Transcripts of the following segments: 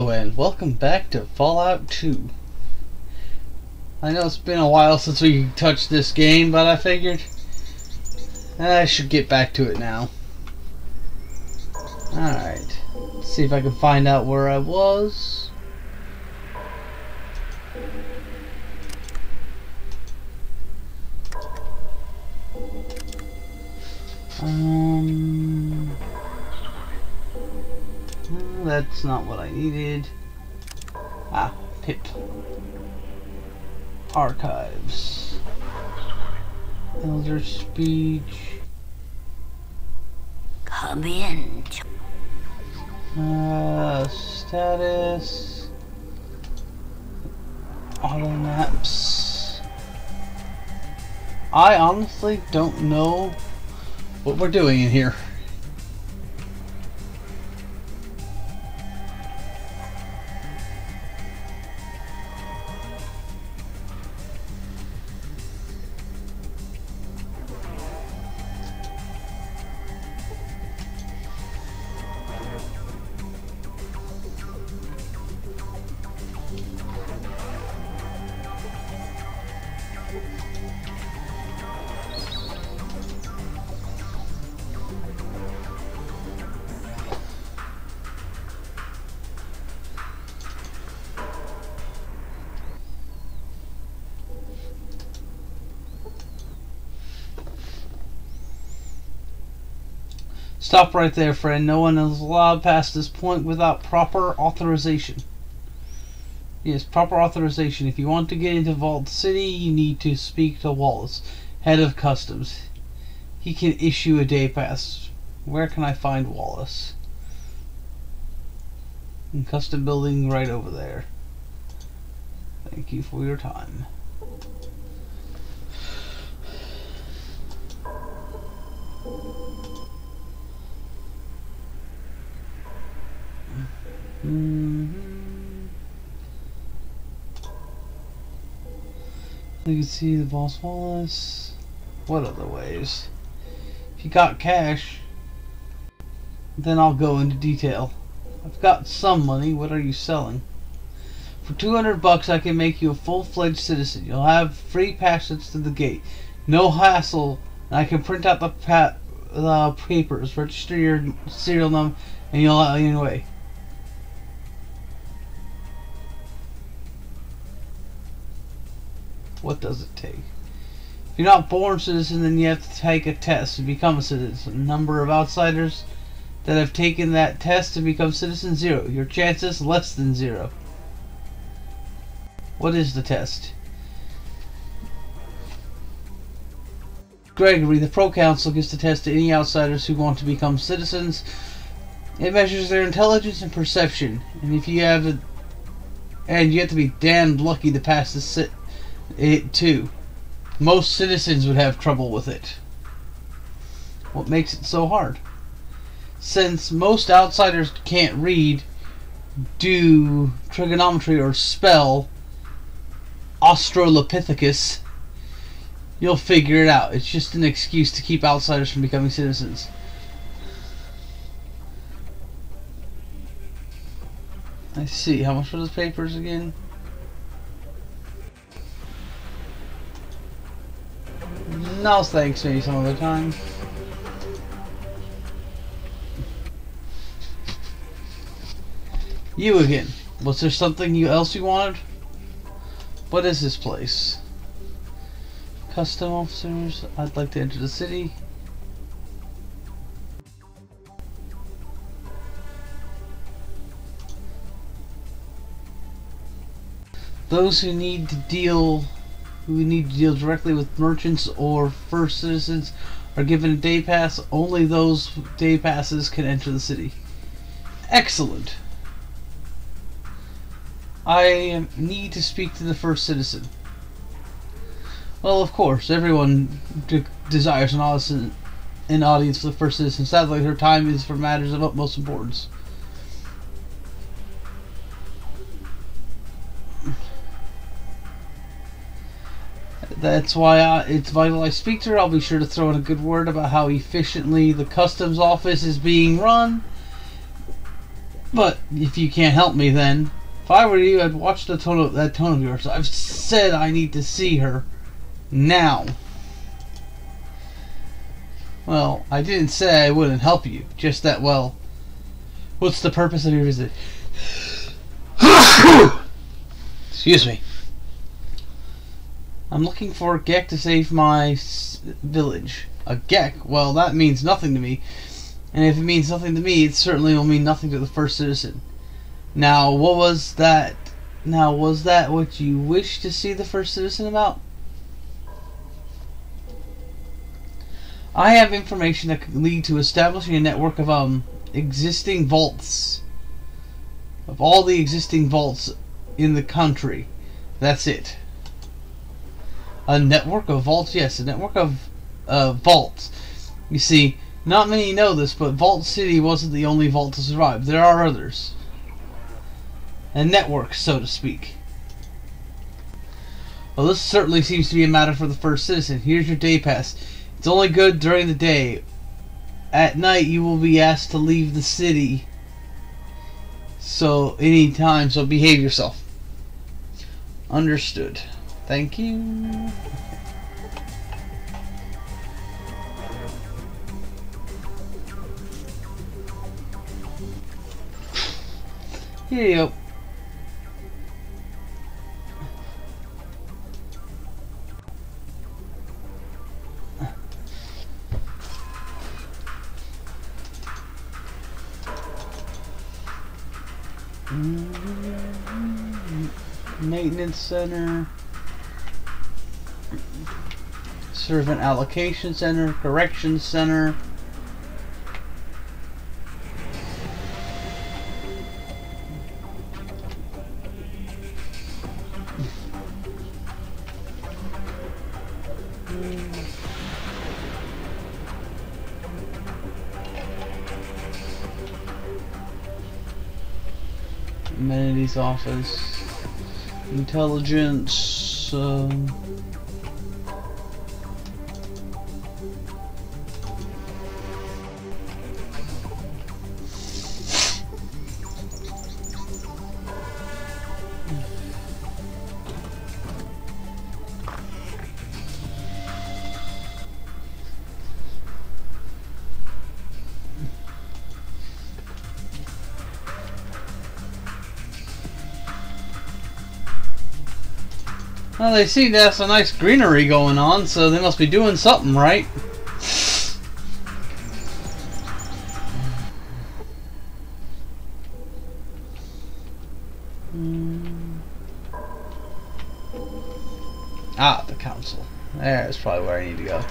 Hello and welcome back to Fallout 2. I know it's been a while since we touched this game, but I figured I should get back to it now. Alright, let's see if I can find out where I was. That's not what I needed. PIP. Archives. Elder speech. Come in. Status. Auto maps. I honestly don't know what we're doing in here. Stop right there, friend. No one is allowed past this point without proper authorization. Yes, proper authorization. If you want to get into Vault City, you need to speak to Wallace, head of customs. He can issue a day pass. Where can I find Wallace? In custom building right over there. Thank you for your time. You can see the boss Wallace. What other ways? If you got cash, then I'll go into detail. I've got some money. What are you selling? For 200 bucks, I can make you a full-fledged citizen. You'll have free passage to the gate. No hassle. And I can print out the papers, register your serial number, and you'll anyway. What does it take? If you're not born citizen, then you have to take a test to become a citizen. Number of outsiders that have taken that test to become citizen, 0. Your chances, less than 0. What is the test? Gregory, the Pro Council, gives the test to any outsiders who want to become citizens. It measures their intelligence and perception, and if you have you have to be damned lucky to pass it too. Most citizens would have trouble with it. What makes it so hard? Since most outsiders can't read, do trigonometry, or spell Australopithecus, you'll figure it out. It's just an excuse to keep outsiders from becoming citizens. I see. How much for those papers again? No thanks, maybe some other time. You again. Was there something else you wanted? What is this place? Custom officers. I'd like to enter the city. Those who need to deal directly with merchants or first citizens are given a day pass. Only those day passes can enter the city. Excellent. I need to speak to the first citizen. Well, of course, everyone desires an audience for the first citizen. Sadly, her time is for matters of utmost importance. That's why it's vital I speak to her. I'll be sure to throw in a good word about how efficiently the customs office is being run. But if you can't help me, then if I were you, I'd watch that tone of yours. I've said I need to see her now. Well, I didn't say I wouldn't help you. Just that, well, what's the purpose of your visit? Excuse me. I'm looking for a Gek to save my village. A Gek? Well, that means nothing to me. And if it means nothing to me, it certainly will mean nothing to the first citizen. Now, what was that? Now, was that what you wished to see the first citizen about? I have information that could lead to establishing a network of existing vaults. Of all the existing vaults in the country. That's it. A network of vaults? Yes, a network of vaults. You see, not many know this, but Vault City wasn't the only vault to survive. There are others. A network, so to speak. Well, this certainly seems to be a matter for the first citizen. Here's your day pass. It's only good during the day. At night, you will be asked to leave the city. So, anytime, so behave yourself. Understood. Thank you. Here you go. Maintenance center, servant allocation center, corrections center. Amenities office, intelligence, well, they seem to have some nice greenery going on, so they must be doing something right. Ah, the council. There's probably where I need to go.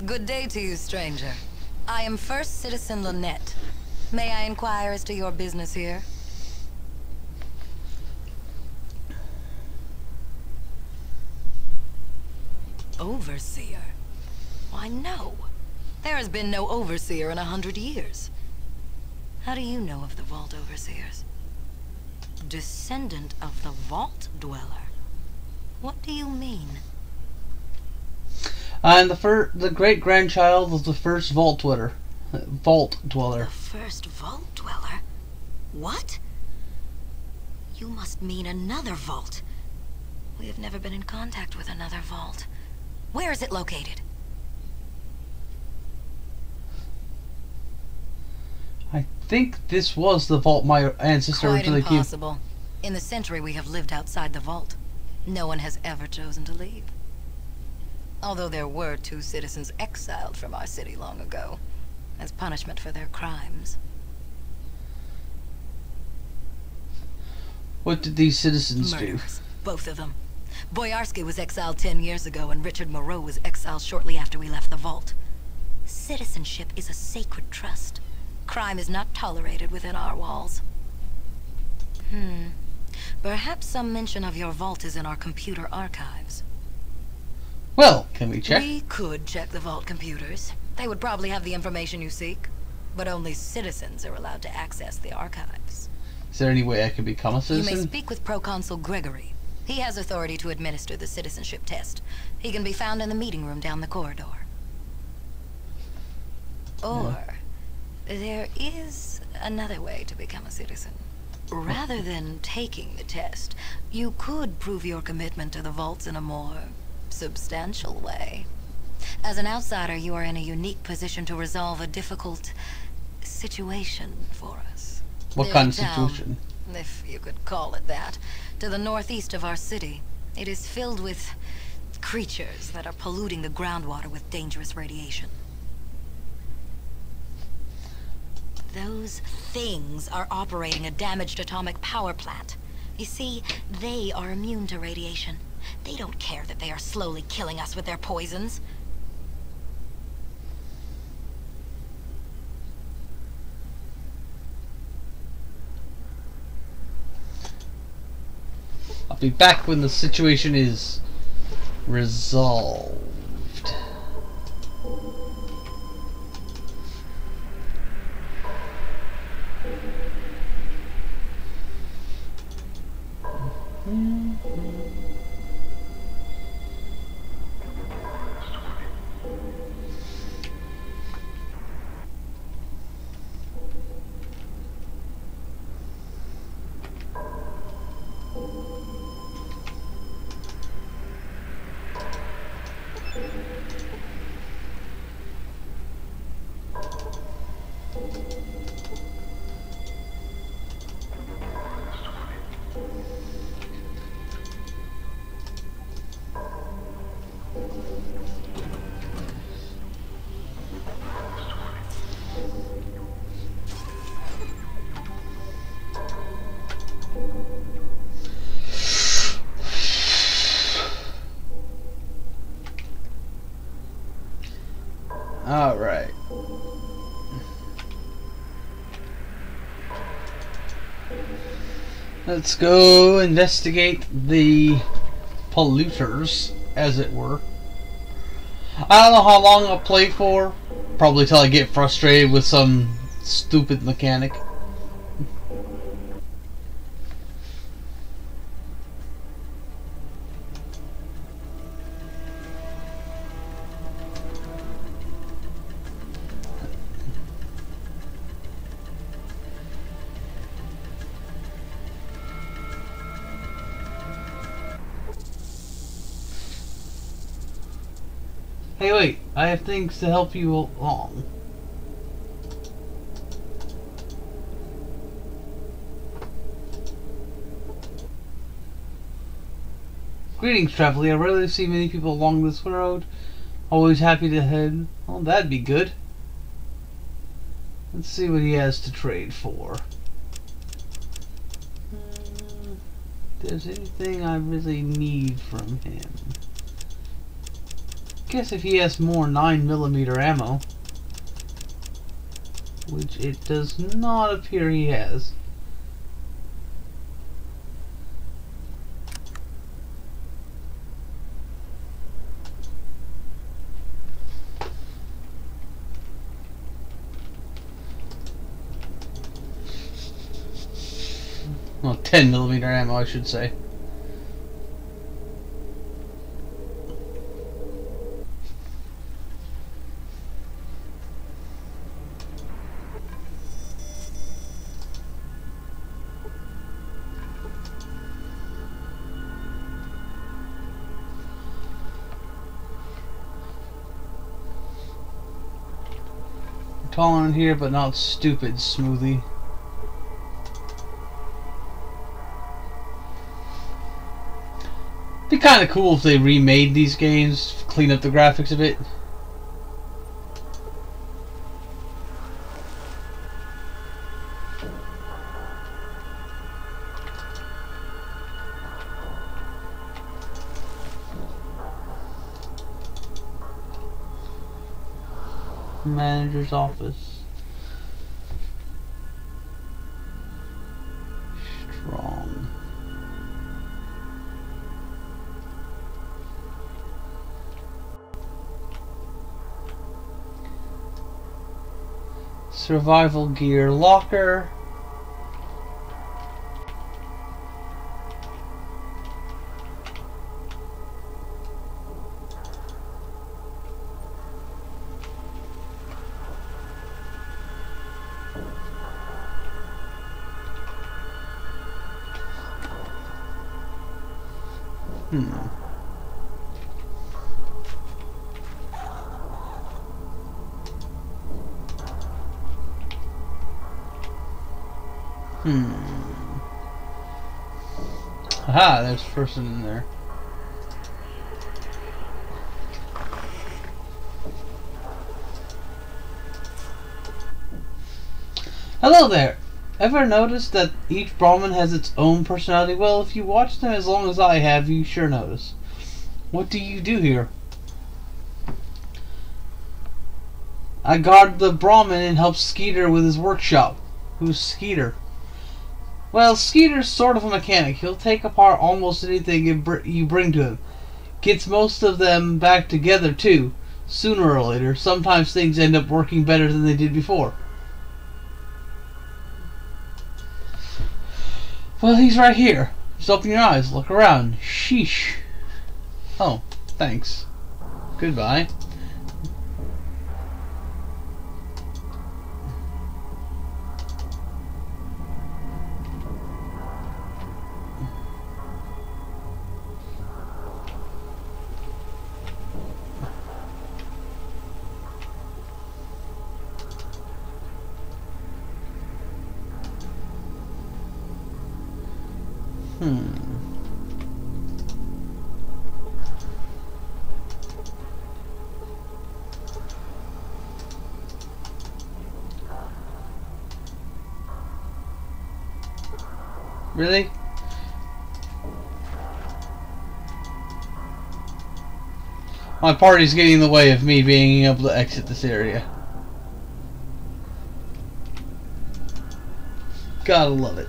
Good day to you, stranger. I am First Citizen Lynette. May I inquire as to your business here? Overseer? Why, no. There has been no overseer in 100 years. How do you know of the Vault Overseers? Descendant of the Vault Dweller? What do you mean? I'm the great-grandchild of the first Vault Dweller. The first Vault Dweller? What? You must mean another vault. We have never been in contact with another vault. Where is it located? I think this was the vault my ancestor originally came. Quite impossible. In the century we have lived outside the vault. No one has ever chosen to leave. Although there were 2 citizens exiled from our city long ago, as punishment for their crimes. What did these citizens Murderers, both of them. Boyarsky was exiled 10 years ago, and Richard Moreau was exiled shortly after we left the vault. Citizenship is a sacred trust. Crime is not tolerated within our walls. Perhaps some mention of your vault is in our computer archives. Well, can we check? We could check the vault computers. They would probably have the information you seek. But only citizens are allowed to access the archives. Is there any way I can become a citizen? You may speak with Proconsul Gregory. He has authority to administer the citizenship test. He can be found in the meeting room down the corridor. Or, there is another way to become a citizen. Rather than taking the test, you could prove your commitment to the vaults in a more substantial way. As an outsider, you are in a unique position to resolve a difficult situation for us. What kind of situation? If you could call it that, to the northeast of our city. It is filled with creatures that are polluting the groundwater with dangerous radiation. Those things are operating a damaged atomic power plant. You see, they are immune to radiation. They don't care that they are slowly killing us with their poisons. I'll be back when the situation is resolved. All right. Let's go investigate the polluters, as it were. I don't know how long I'll play for. Probably till I get frustrated with some stupid mechanic. Hey, wait, I have things to help you along. Greetings, traveler. I rarely see many people along this road. Always happy to head. Well, that'd be good. Let's see what he has to trade for. If there's anything I really need from him. Guess if he has more 9mm ammo, which it does not appear he has. Well, 10mm ammo, I should say. Tolerant here, but not stupid, Smoothie. Be kind of cool if they remade these games, clean up the graphics a bit. Manager's office. Survival gear locker. Aha, there's a person in there. Hello there! Ever noticed that each Brahmin has its own personality? Well, if you watch them as long as I have, you sure notice. What do you do here? I guard the Brahmin and help Skeeter with his workshop. Who's Skeeter? Well, Skeeter's sort of a mechanic. He'll take apart almost anything you bring to him. Gets most of them back together, too. Sooner or later. Sometimes things end up working better than they did before. Well, he's right here. Just open your eyes. Look around. Sheesh. Oh, thanks. Goodbye. Really? My party's getting in the way of me being able to exit this area. Gotta love it.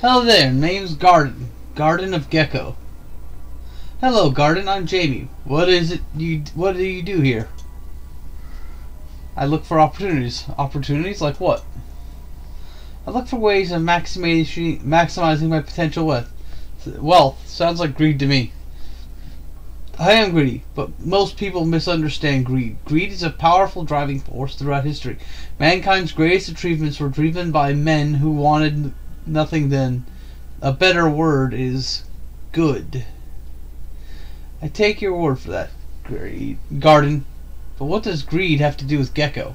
Hello there, name's Garden. Garden of Gecko. Hello, Garden, I'm Jamie. What do you do here? I look for opportunities. Opportunities like what? I look for ways of maximizing my potential wealth. Sounds like greed to me. I am greedy, but most people misunderstand greed. Greed is a powerful driving force throughout history. Mankind's greatest achievements were driven by men who wanted nothing than a better word is good. I take your word for that, Garden. But what does greed have to do with Gecko?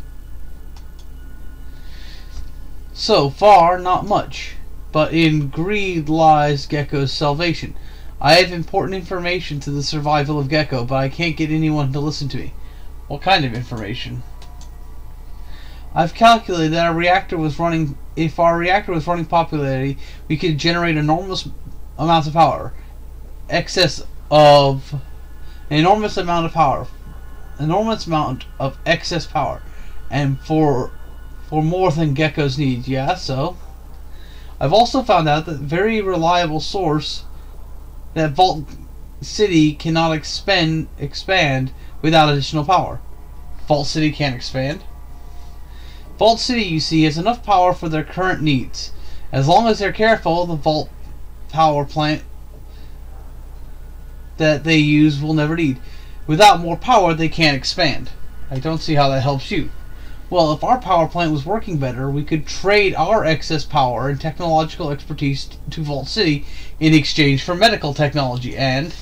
So far, not much. But in greed lies Gecko's salvation. I have important information to the survival of Gecko, but I can't get anyone to listen to me. What kind of information? I've calculated that if our reactor was running popularity, we could generate enormous amounts of power. Enormous amount of excess power. And for more than Gecko's needs. Yeah, so I've also found out that very reliable source that Vault City cannot expand without additional power. Vault City can't expand. Vault City, you see, has enough power for their current needs. As long as they're careful, the Vault power plant that they use will never need. Without more power, they can't expand. I don't see how that helps you. Well, if our power plant was working better, we could trade our excess power and technological expertise to Vault City in exchange for medical technology, and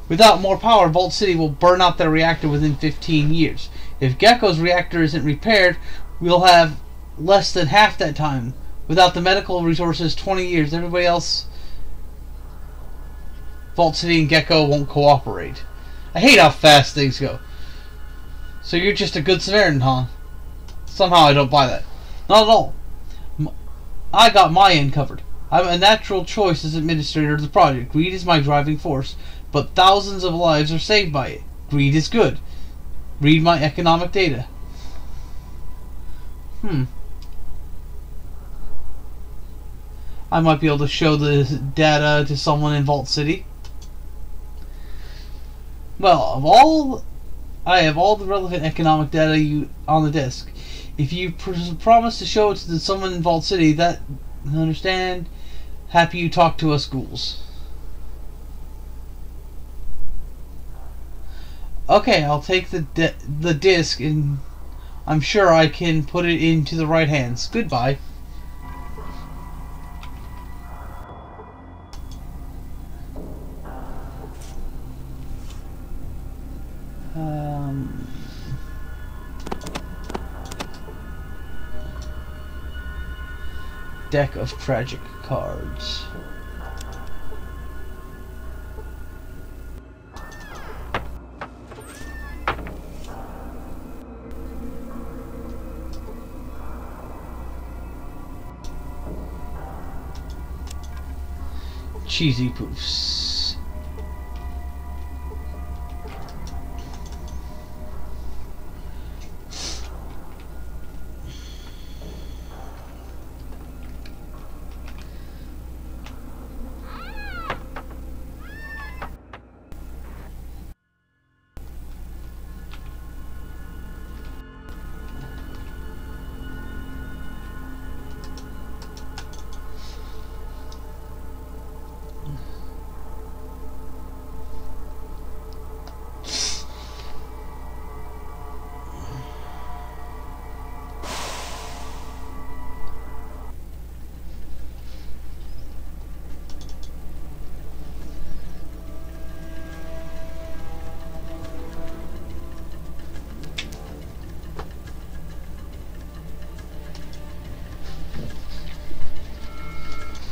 without more power, Vault City will burn out their reactor within 15 years. If Gecko's reactor isn't repaired, we'll have less than half that time. Without the medical resources, 20 years. Everybody else, Vault City and Gecko won't cooperate. I hate how fast things go. So you're just a good Samaritan, huh? Somehow I don't buy that. Not at all. I got my end covered. I'm a natural choice as administrator of the project. Greed is my driving force, but thousands of lives are saved by it. Greed is good. Read my economic data. I might be able to show the data to someone in Vault City. Well, I have all the relevant economic data on the disk. If you promise to show it to someone in Vault City, that understand. Happy you talk to us ghouls. Okay, I'll take the disc, and I'm sure I can put it into the right hands. Goodbye. Deck of tragic cards. Cheesy poofs.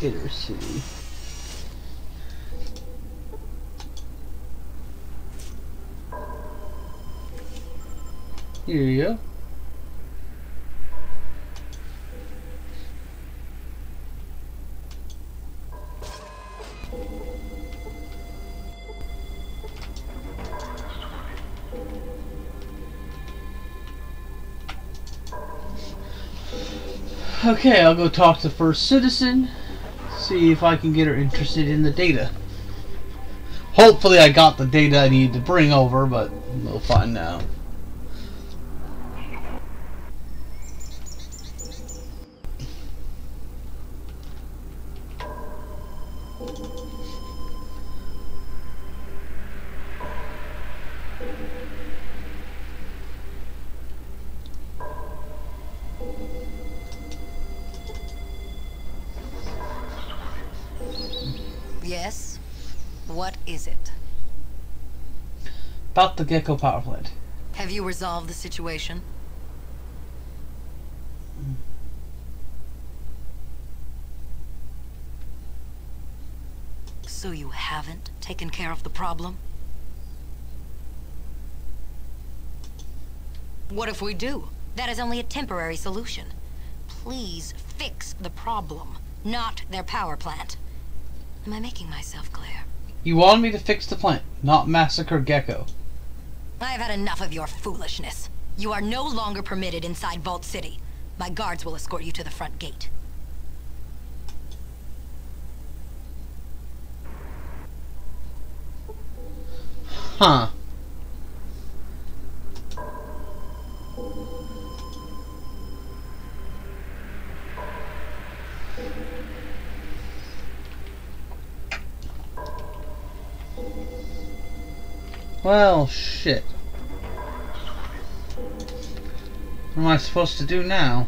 Inner City. Here you go. Okay, I'll go talk to First Citizen. See if I can get her interested in the data. Hopefully I got the data I need to bring over, but we'll find out. Yes? What is it? About the Gecko power plant. Have you resolved the situation? So you haven't taken care of the problem? What if we do? That is only a temporary solution. Please fix the problem, not their power plant. Am I making myself clear? You want me to fix the plant, not massacre Gecko. I've had enough of your foolishness. You are no longer permitted inside Vault City. My guards will escort you to the front gate. Huh. Well, shit. What am I supposed to do now?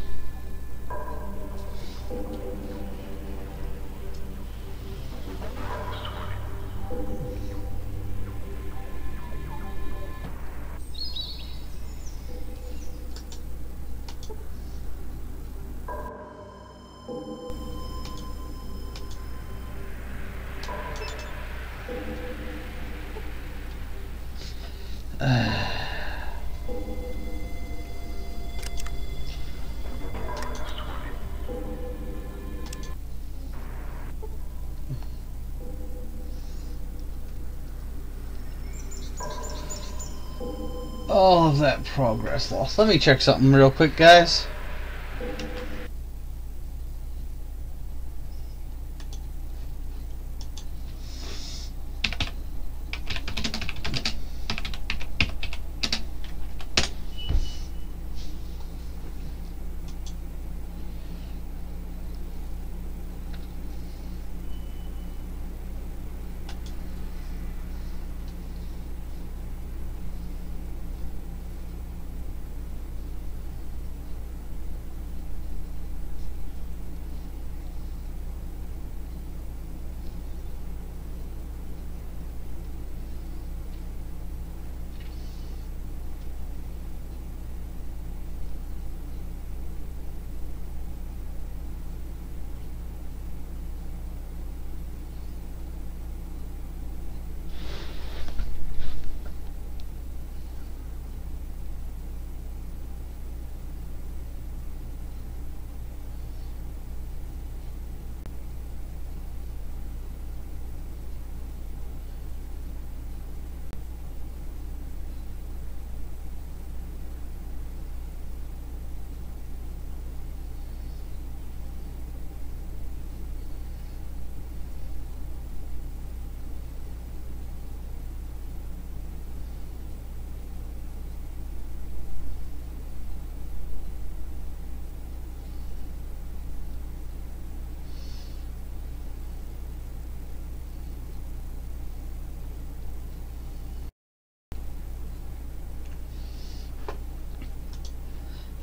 All of that progress lost. Let me check something real quick, guys.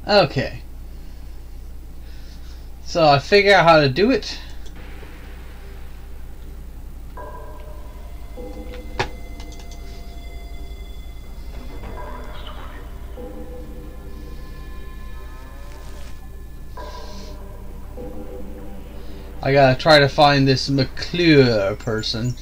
Okay. So I figure out how to do it. I gotta try to find this McClure person.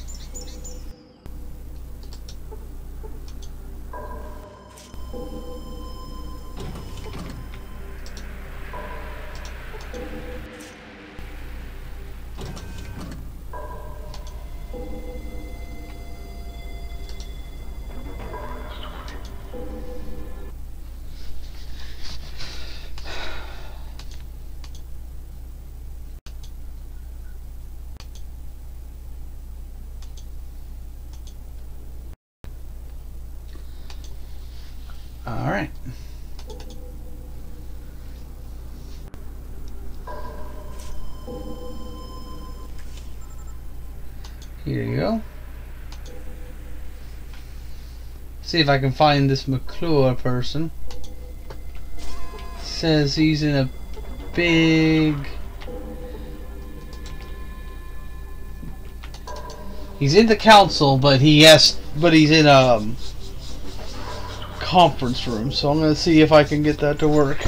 Alright. Here you go. See if I can find this McClure person. Says he's in a big... He's in the council, but he's in a conference room, so I'm gonna see if I can get that to work.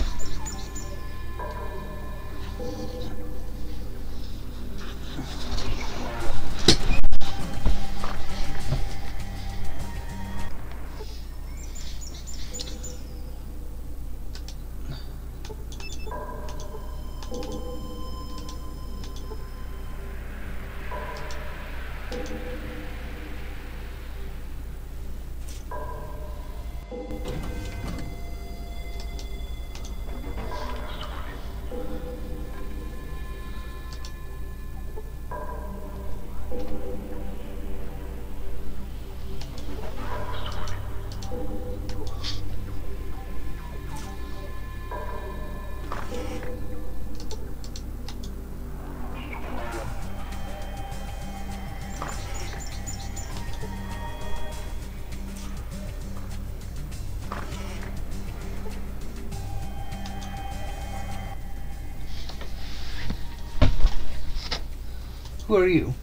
Who are you?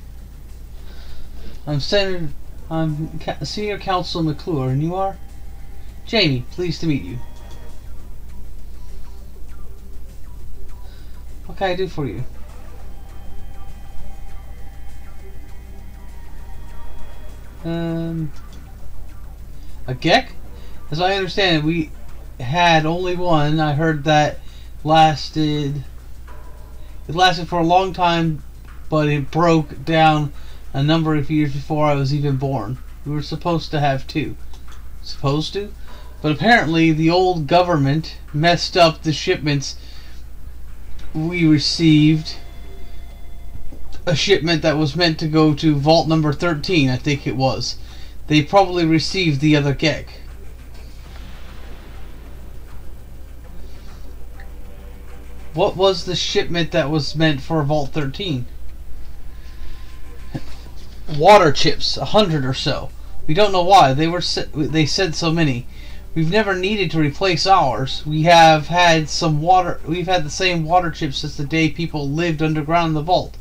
I'm Senior Counsel McClure, and you are? Jamie, pleased to meet you. What can I do for you? A Gek? As I understand it, we had only one. I heard that it lasted for a long time, but it broke down a number of years before I was even born. We were supposed to have two. Supposed to? But apparently the old government messed up the shipments we received. A shipment that was meant to go to Vault number 13, I think it was. They probably received the other Gek. What was the shipment that was meant for Vault 13? Water chips, 100 or so. We don't know why. They said so many. We've never needed to replace ours. We have had some water. We've had the same water chips since the day people lived underground in the vault.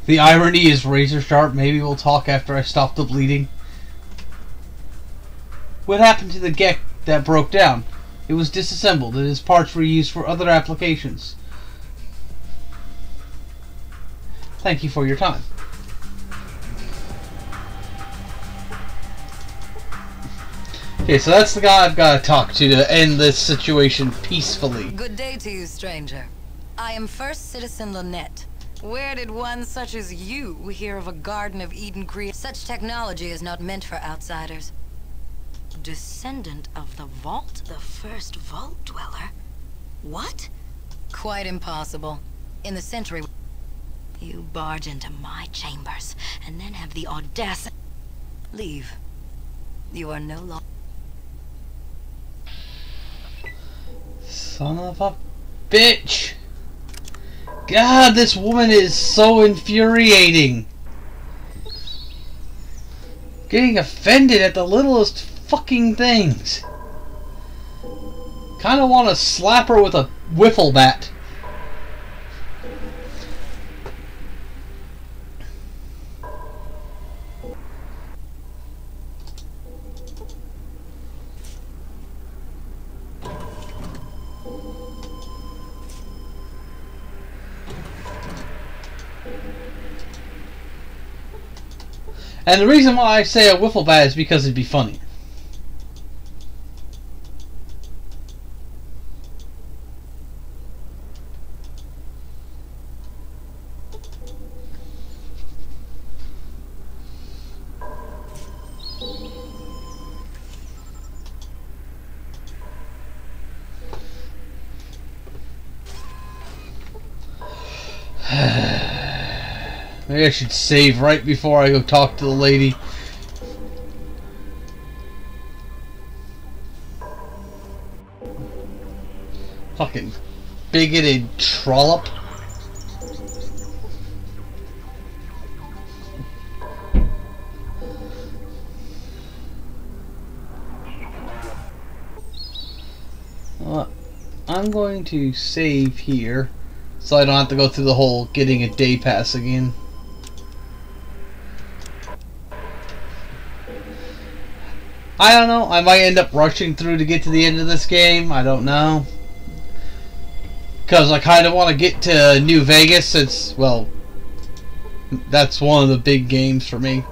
The irony is razor sharp. Maybe we'll talk after I stop the bleeding. What happened to the Gek that broke down? It was disassembled and its parts were used for other applications. Thank you for your time. Okay, so that's the guy I've got to talk to end this situation peacefully. Good day to you, stranger. I am First Citizen Lynette. Where did one such as you hear of a Garden of Eden creation? Such technology is not meant for outsiders. Descendant of the Vault? The first Vault Dweller? What? Quite impossible. In the century, you barge into my chambers and then have the audacity. Leave. You are no longer. Son of a bitch! God, this woman is so infuriating. Getting offended at the littlest fucking things. Kinda want to slap her with a wiffle bat. And the reason why I say a wiffle bat is because it'd be funny. Maybe I should save right before I go talk to the lady. Fucking bigoted trollop. Well, I'm going to save here so I don't have to go through the whole getting a day pass again. I don't know, I might end up rushing through to get to the end of this game, I don't know. Because I kind of want to get to New Vegas, since, well, that's one of the big games for me.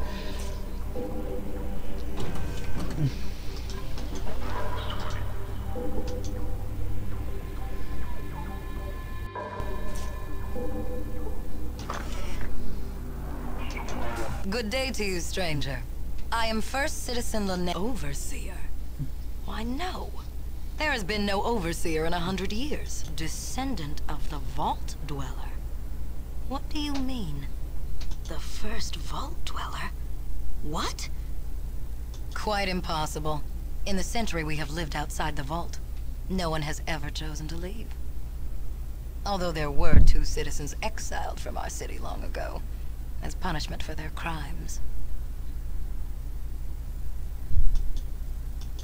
Good day to you, stranger. I am First Citizen Lene. Overseer? Why, no. There has been no overseer in 100 years. Descendant of the Vault Dweller. What do you mean? The first Vault Dweller? What? Quite impossible. In the century we have lived outside the Vault, no one has ever chosen to leave. Although there were 2 citizens exiled from our city long ago, as punishment for their crimes.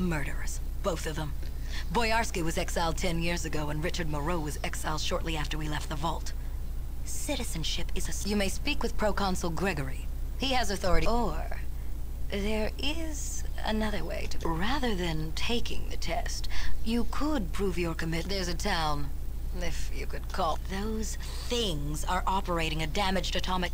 Murderers, both of them. Boyarsky was exiled 10 years ago, and Richard Moreau was exiled shortly after we left the Vault. Citizenship is a... You may speak with Proconsul Gregory. He has authority. Or, there is another way to... Rather than taking the test, you could prove your commitment. There's a town, if you could call... Those things are operating a damaged atomic...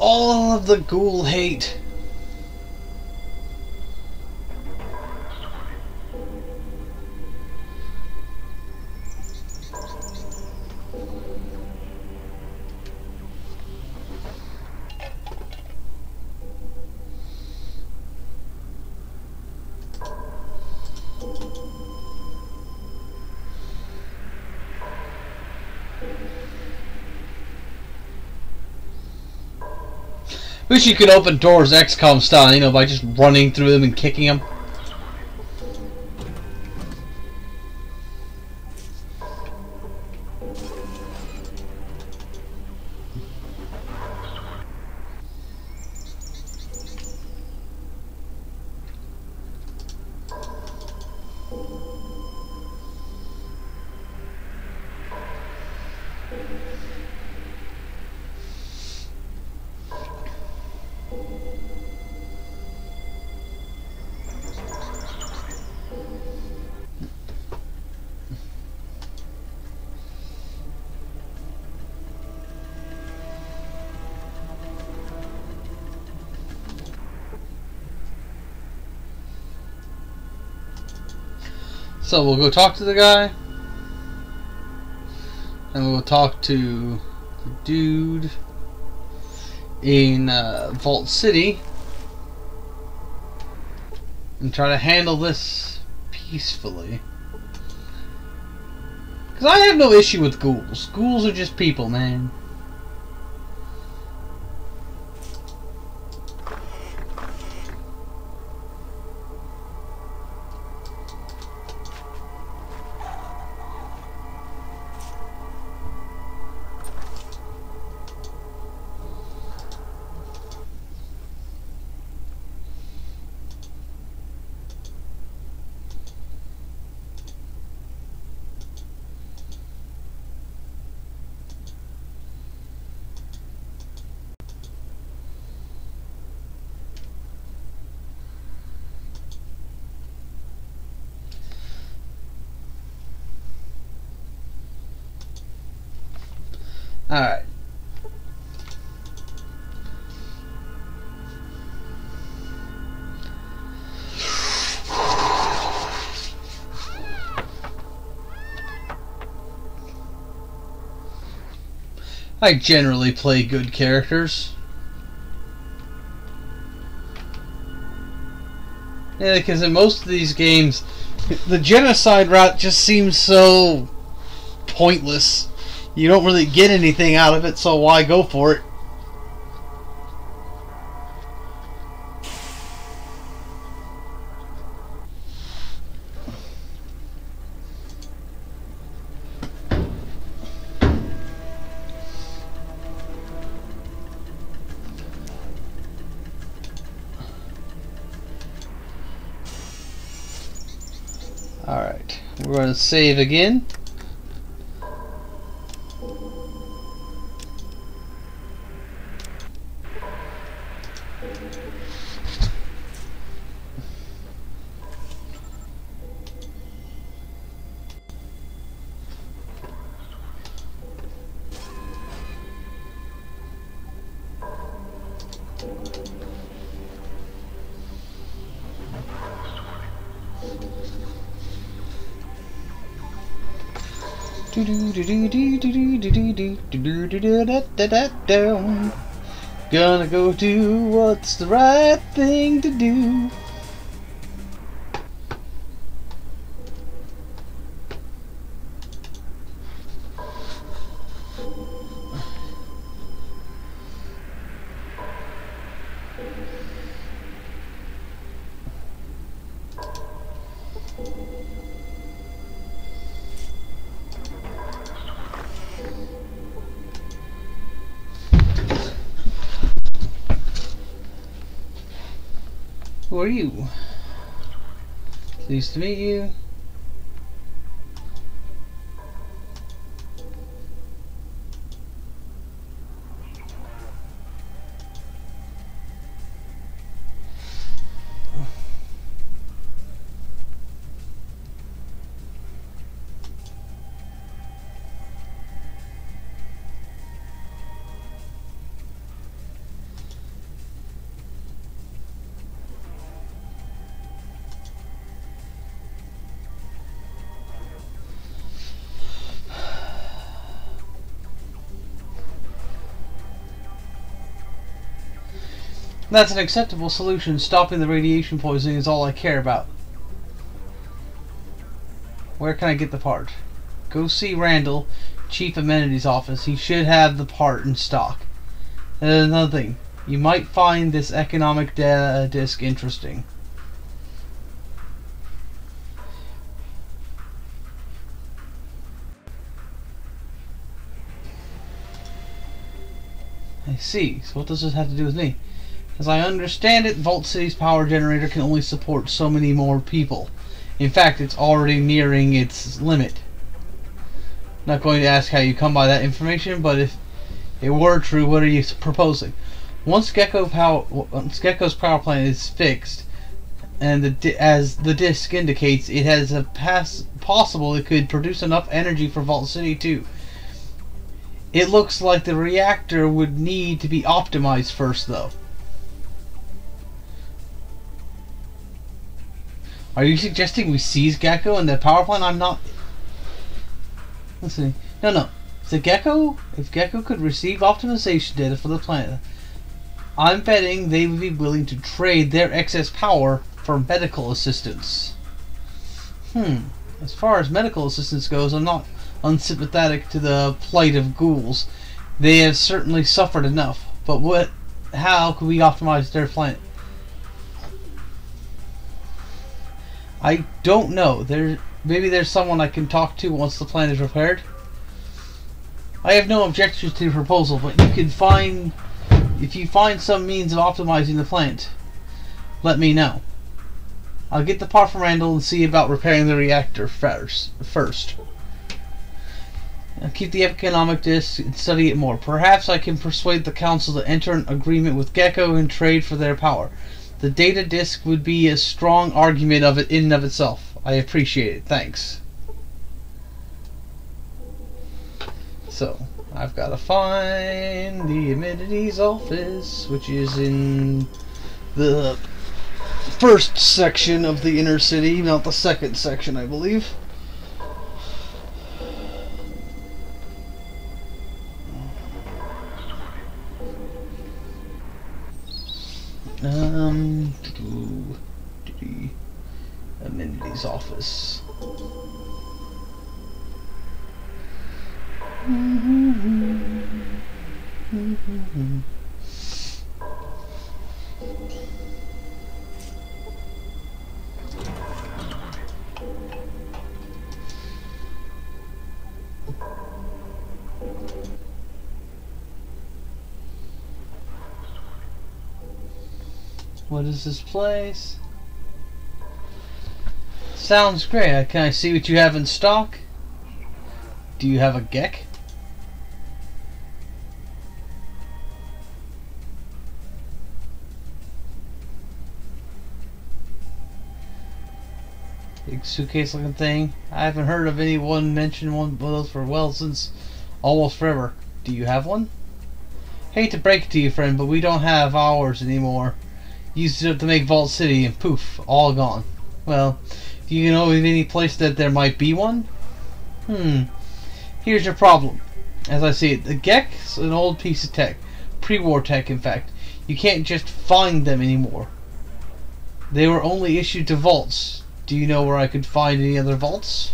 All of the ghoul hate. Wish you could open doors XCOM style, you know, by just running through them and kicking them. So we'll go talk to the guy, and we'll talk to the dude in Vault City, and try to handle this peacefully. Because I have no issue with ghouls. Ghouls are just people, man. Alright. I generally play good characters. Yeah, because in most of these games, the genocide route just seems so pointless. You don't really get anything out of it, so why go for it? Alright, we're going to save again. Gonna go do what's the right thing to do. Who are you? Pleased to meet you. That's an acceptable solution. Stopping the radiation poisoning is all I care about. Where can I get the part? Go see Randall, Chief Amenities Office. He should have the part in stock. And another thing. You might find this economic data disc interesting. I see. So what does this have to do with me? As I understand it, Vault City's power generator can only support so many more people. In fact, it's already nearing its limit. Not going to ask how you come by that information, but if it were true, what are you proposing? Once Gecko's power plant is fixed, and as the disc indicates, it has a possible it could produce enough energy for Vault City too. It looks like the reactor would need to be optimized first, though. Are you suggesting we seize Gecko and the power plant? I'm not. Listen, no. If Gecko could receive optimization data for the planet, I'm betting they would be willing to trade their excess power for medical assistance. As far as medical assistance goes, I'm not unsympathetic to the plight of ghouls. They have certainly suffered enough. But how could we optimize their planet? I don't know. Maybe there's someone I can talk to once the plan is repaired. I have no objections to your proposal, but if you find some means of optimizing the plant, let me know. I'll get the part from Randall and see about repairing the reactor first. I'll keep the economic disc and study it more. Perhaps I can persuade the council to enter an agreement with Gecko and trade for their power. The data disk would be a strong argument of it in and of itself. I appreciate it. Thanks. So, I've got to find the amenities office, which is in the first section of the inner city, not the second section, I believe. Amenities office. What is this place? Sounds great. Can I see what you have in stock? Do you have a Gek? Big suitcase looking thing. I haven't heard of anyone mention one of those for well since almost forever. Do you have one? Hate to break it to you, friend, but we don't have ours anymore. Used it up to make Vault City and poof, all gone. Well, do you know of any place that there might be one? Here's your problem. As I see it, the Gek's an old piece of tech. Pre-war tech, in fact. You can't just find them anymore. They were only issued to vaults. Do you know where I could find any other vaults?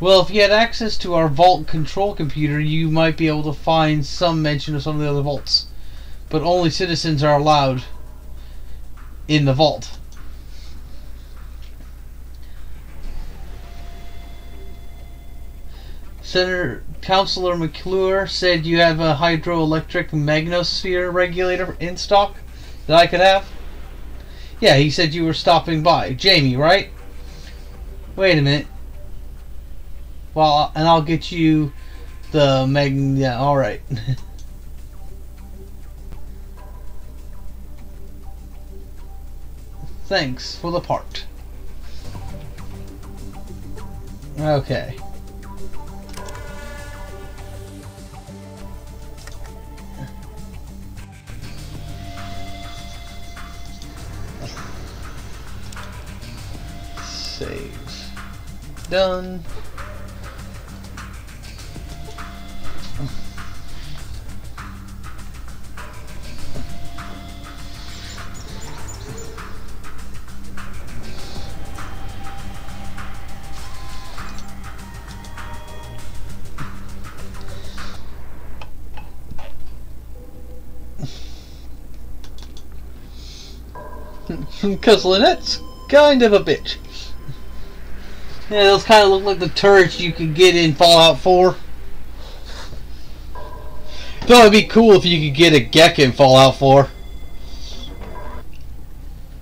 Well, if you had access to our vault control computer, you might be able to find some mention of some of the other vaults. But only citizens are allowed in the vault. Councilor McClure said you have a hydroelectric magnosphere regulator in stock that I could have. Yeah, he said you were stopping by. Jamie, right? Wait a minute. Well, and I'll get you the yeah, alright. Thanks for the part. Okay. Save. Done. Because Lynette's kind of a bitch. Yeah, those kind of look like the turrets you could get in Fallout 4. Though it'd be cool if you could get a Gek in Fallout 4.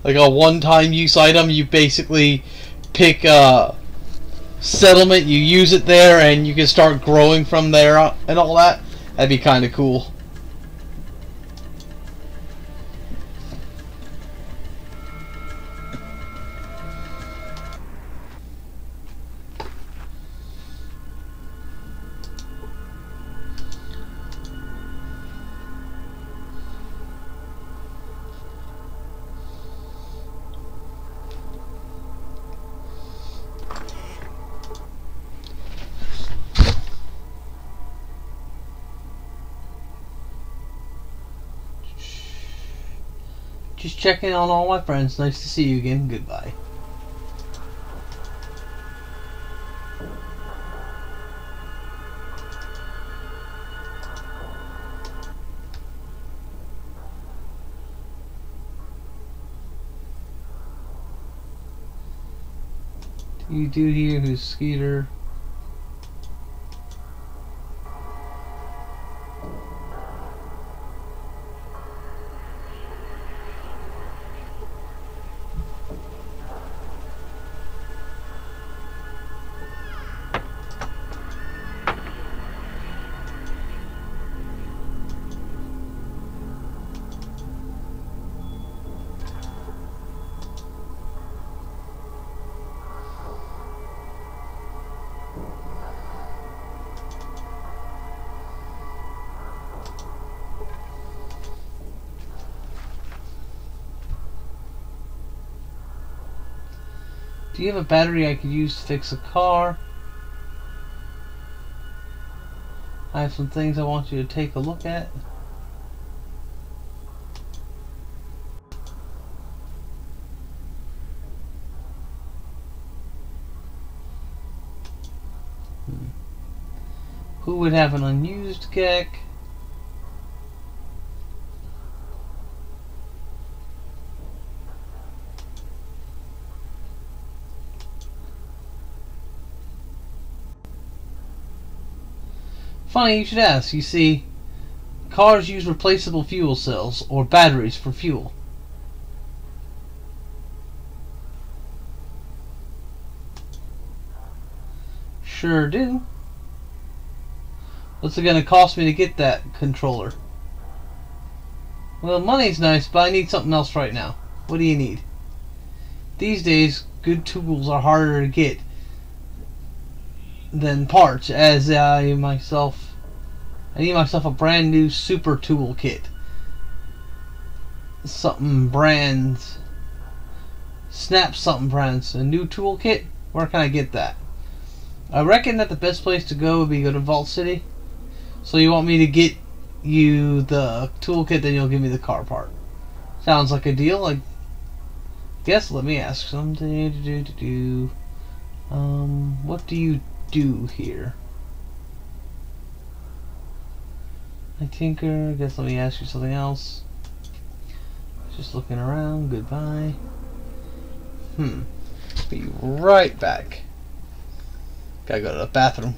Like a one-time use item, you basically pick a settlement, you use it there, and you can start growing from there and all that. That'd be kind of cool. Just checking on all my friends. Nice to see you again. Goodbye. You dude here who's Skeeter. Do you have a battery I could use to fix a car? I have some things I want you to take a look at. Who would have an unused Gek? Funny you should ask. You see, cars use replaceable fuel cells or batteries for fuel. Sure do. What's it gonna cost me to get that controller? Well, money's nice, but I need something else right now. What do you need? These days, good tools are harder to get than parts, as I need myself a brand new super tool kit. Something brands. Snap something brands. A new tool kit? Where can I get that? I reckon that the best place to go would be go to Vault City. So you want me to get you the toolkit, then you'll give me the car part. Sounds like a deal. I guess. Let me ask something. What do you do here? I tinker. I guess let me ask you something else. Just looking around. Goodbye. Be right back. Gotta go to the bathroom.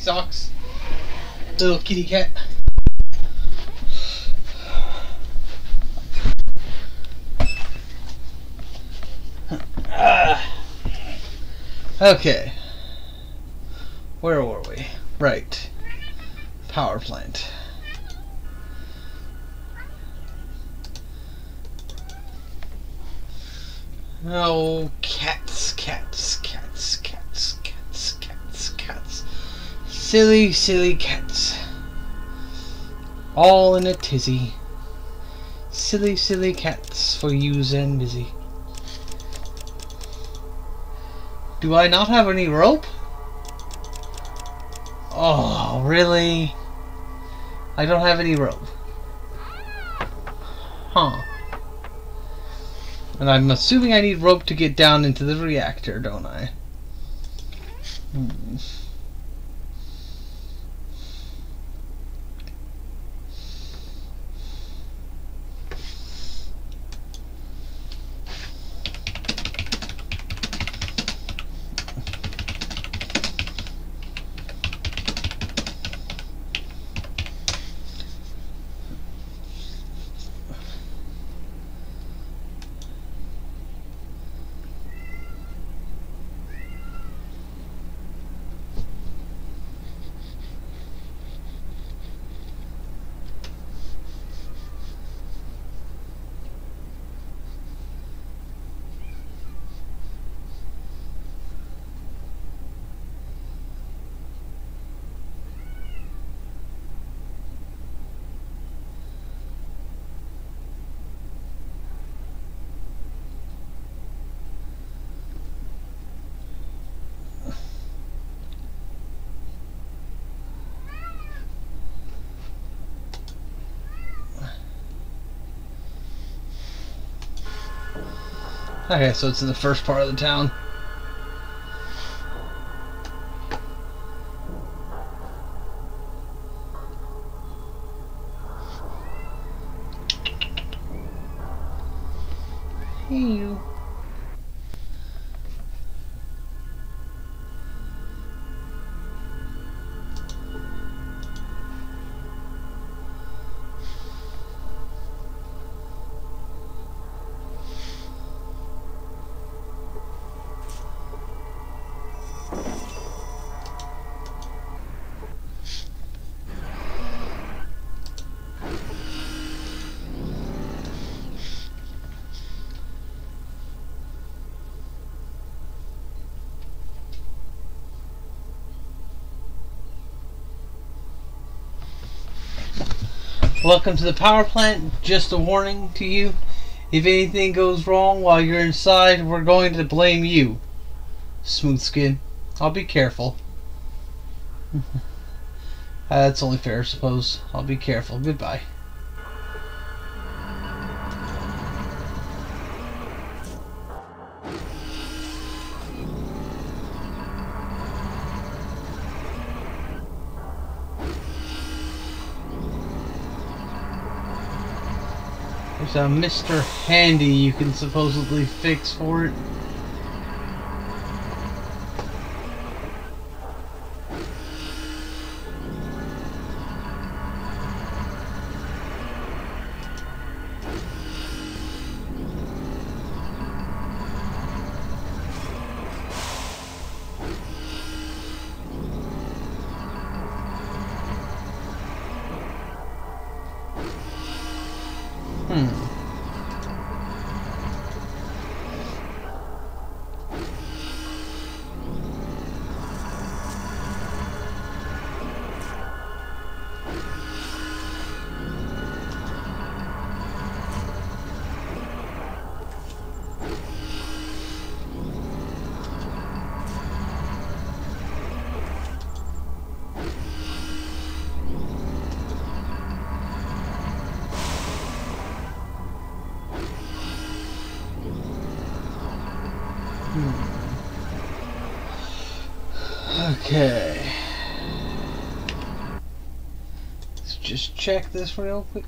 socks. Little kitty cat. Okay. Where were we? Right. Power plant. Oh, cats, cats, cats, cats, cats, cats, cats. Silly, silly cats. All in a tizzy. Silly, silly cats for yous and busy. Do I not have any rope? Oh, really? I don't have any rope. Huh. And I'm assuming I need rope to get down into the reactor, don't I? Okay, so it's in the first part of the town. Hey, you. Welcome to the power plant. Just a warning to you. If anything goes wrong while you're inside, we're going to blame you. Smooth skin. I'll be careful. That's only fair, I suppose. I'll be careful. Goodbye. There's a Mr. Handy you can supposedly fix for it. Okay. Let's just check this real quick.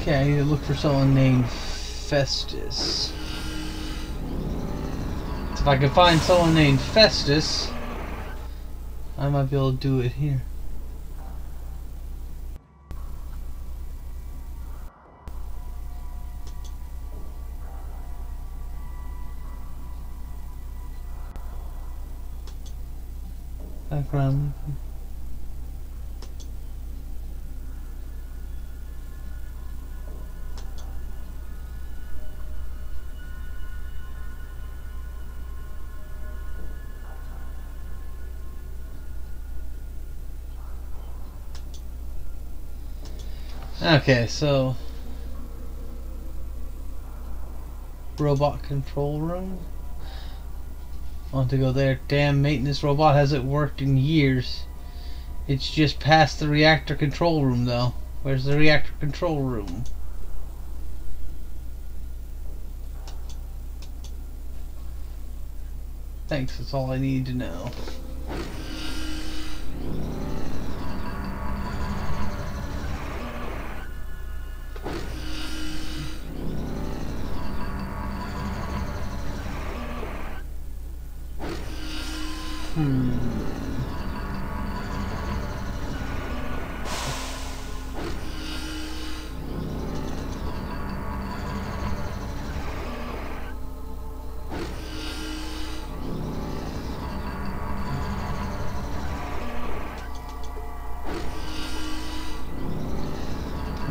Okay, I need to look for someone named Festus. If I can find someone named Festus, I might be able to do it here. Background. Okay, so robot control room. Want to go there. Damn, maintenance robot hasn't worked in years. It's just past the reactor control room though. Where's the reactor control room? Thanks, that's all I need to know.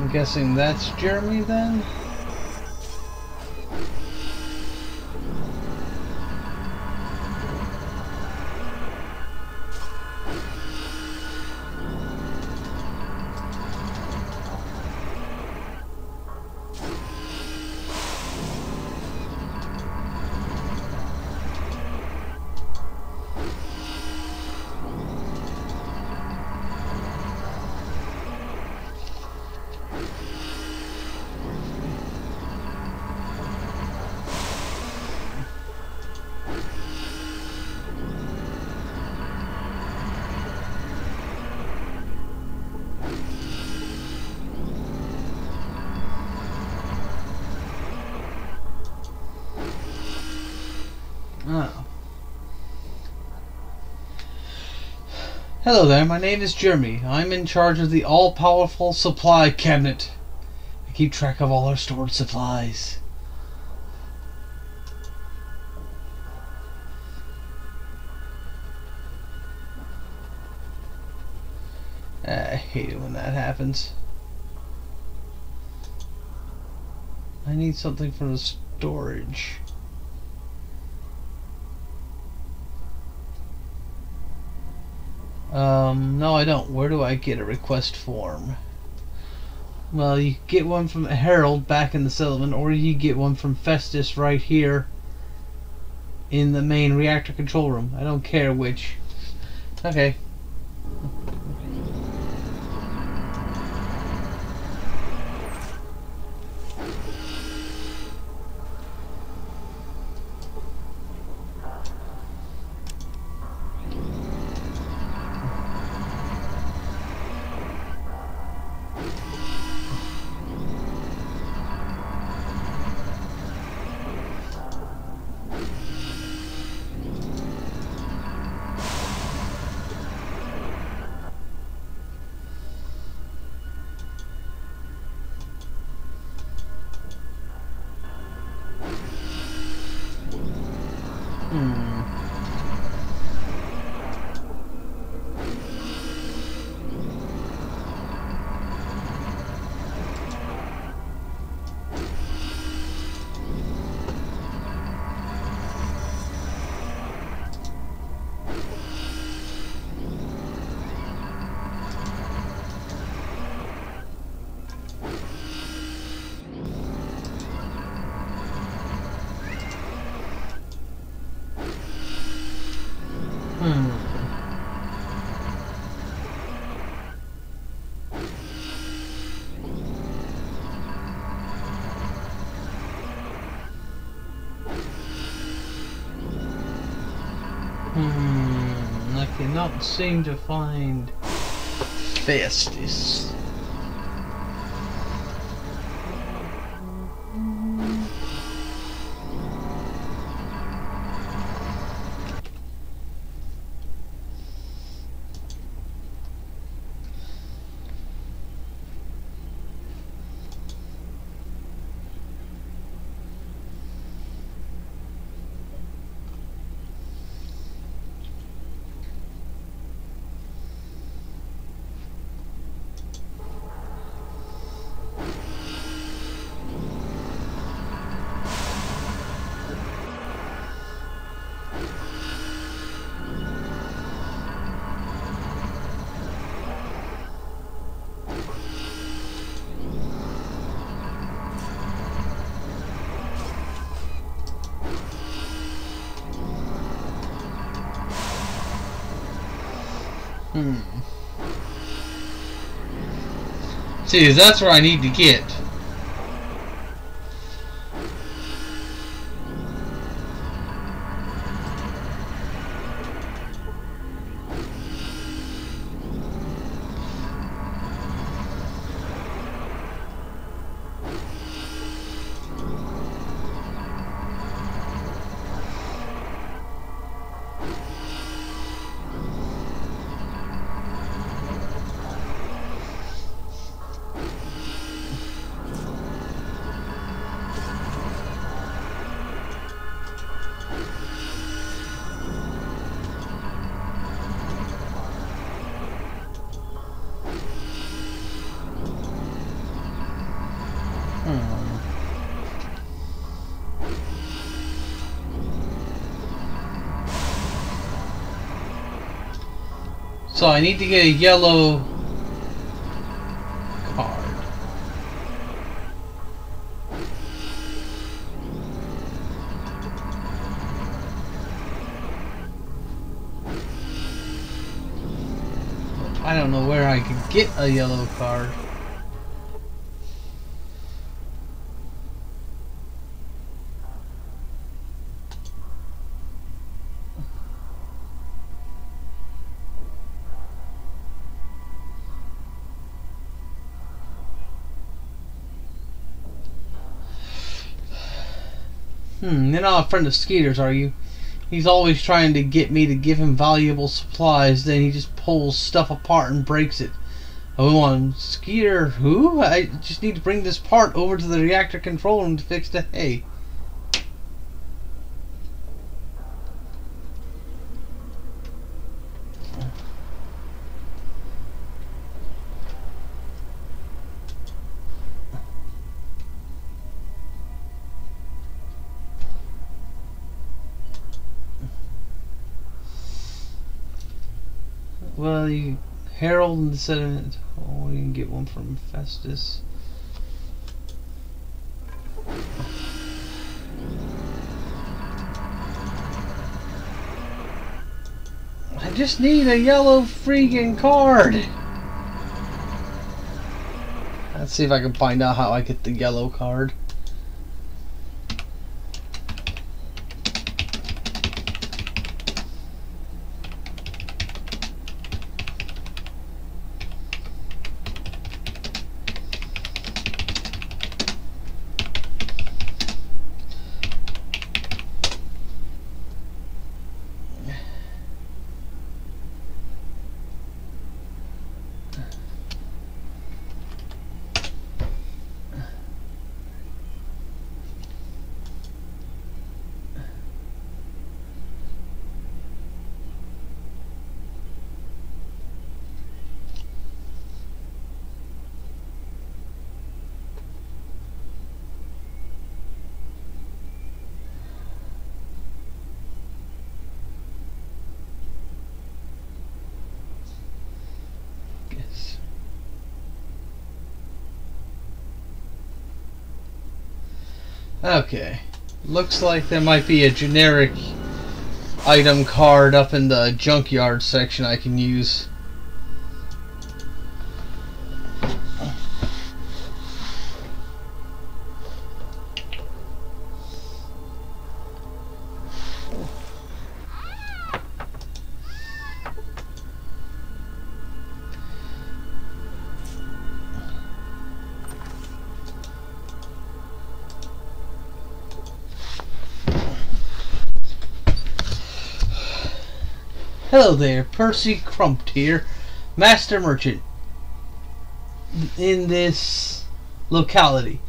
I'm guessing that's Jeremy then? Oh. Hello there, my name is Jeremy. I'm in charge of the all-powerful supply cabinet. I keep track of all our stored supplies. I hate it when that happens. I need something for the storage. No I don't. Where do I get a request form? Well, you get one from Harold back in the settlement, or you get one from Festus right here in the main reactor control room. I don't care which. Okay. I cannot seem to find Festus. See, that's where I need to get. So I need to get a yellow card. I don't know where I could get a yellow card. You're not a friend of Skeeter's, are you? He's always trying to get me to give him valuable supplies, then he just pulls stuff apart and breaks it. Oh, on Skeeter, who? I just need to bring this part over to the reactor control room to fix the hay. Well, you Herald and the Sediment. Oh, you can get one from Festus. I just need a yellow freaking card. Let's see if I can find out how I get the yellow card. Okay, looks like there might be a generic item card up in the junkyard section I can use. Hello there, Percy Crumpt here, Master Merchant in this locality.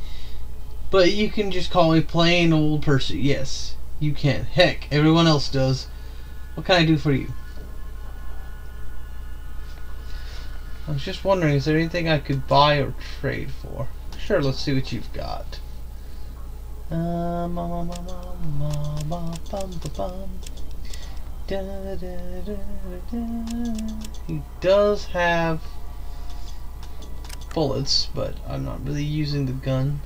But you can just call me plain old Percy. Yes, you can. Heck, everyone else does. What can I do for you? I was just wondering, is there anything I could buy or trade for? Sure, let's see what you've got. He does have bullets, but I'm not really using the gun.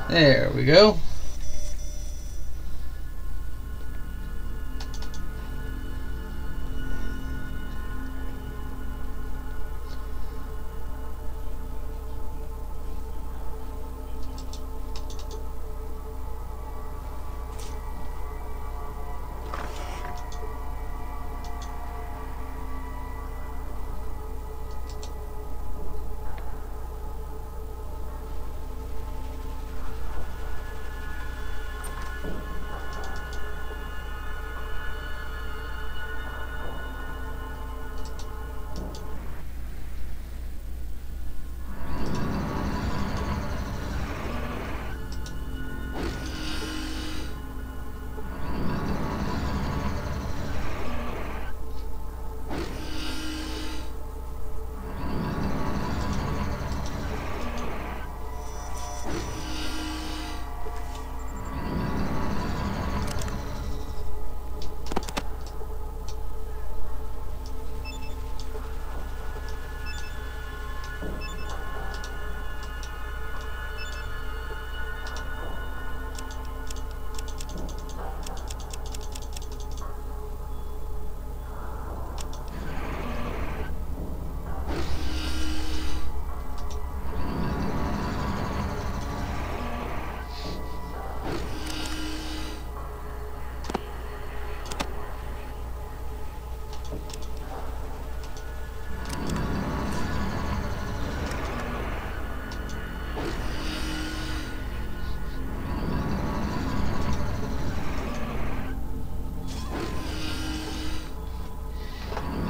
There we go.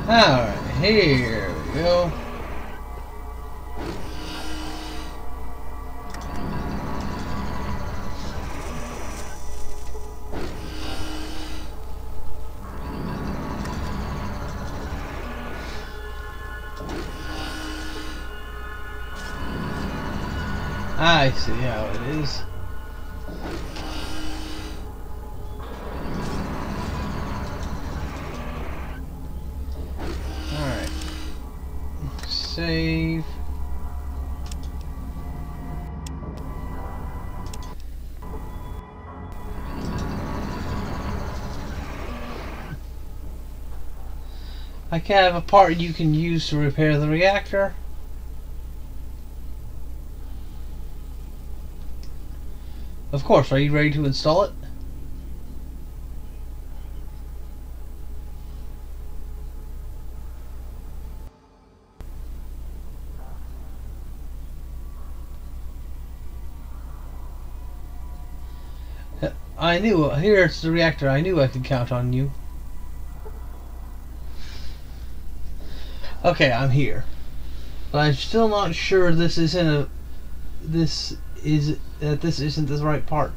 Alright, here we go. I see how it is. Alright. Save. I can have a part you can use to repair the reactor. Of course, are you ready to install it? I knew, here's the reactor, I knew I could count on you. Okay, I'm here. But I'm still not sure this isn't the right part.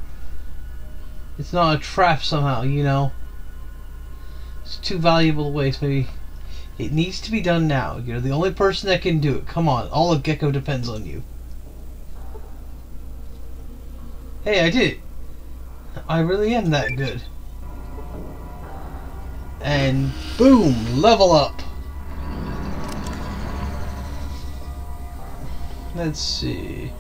It's not a trap somehow, you know. It's too valuable to waste, maybe. It needs to be done now. You're the only person that can do it. Come on, all of Gecko depends on you. Hey, I did it. I really am that good. And boom, level up. Let's see.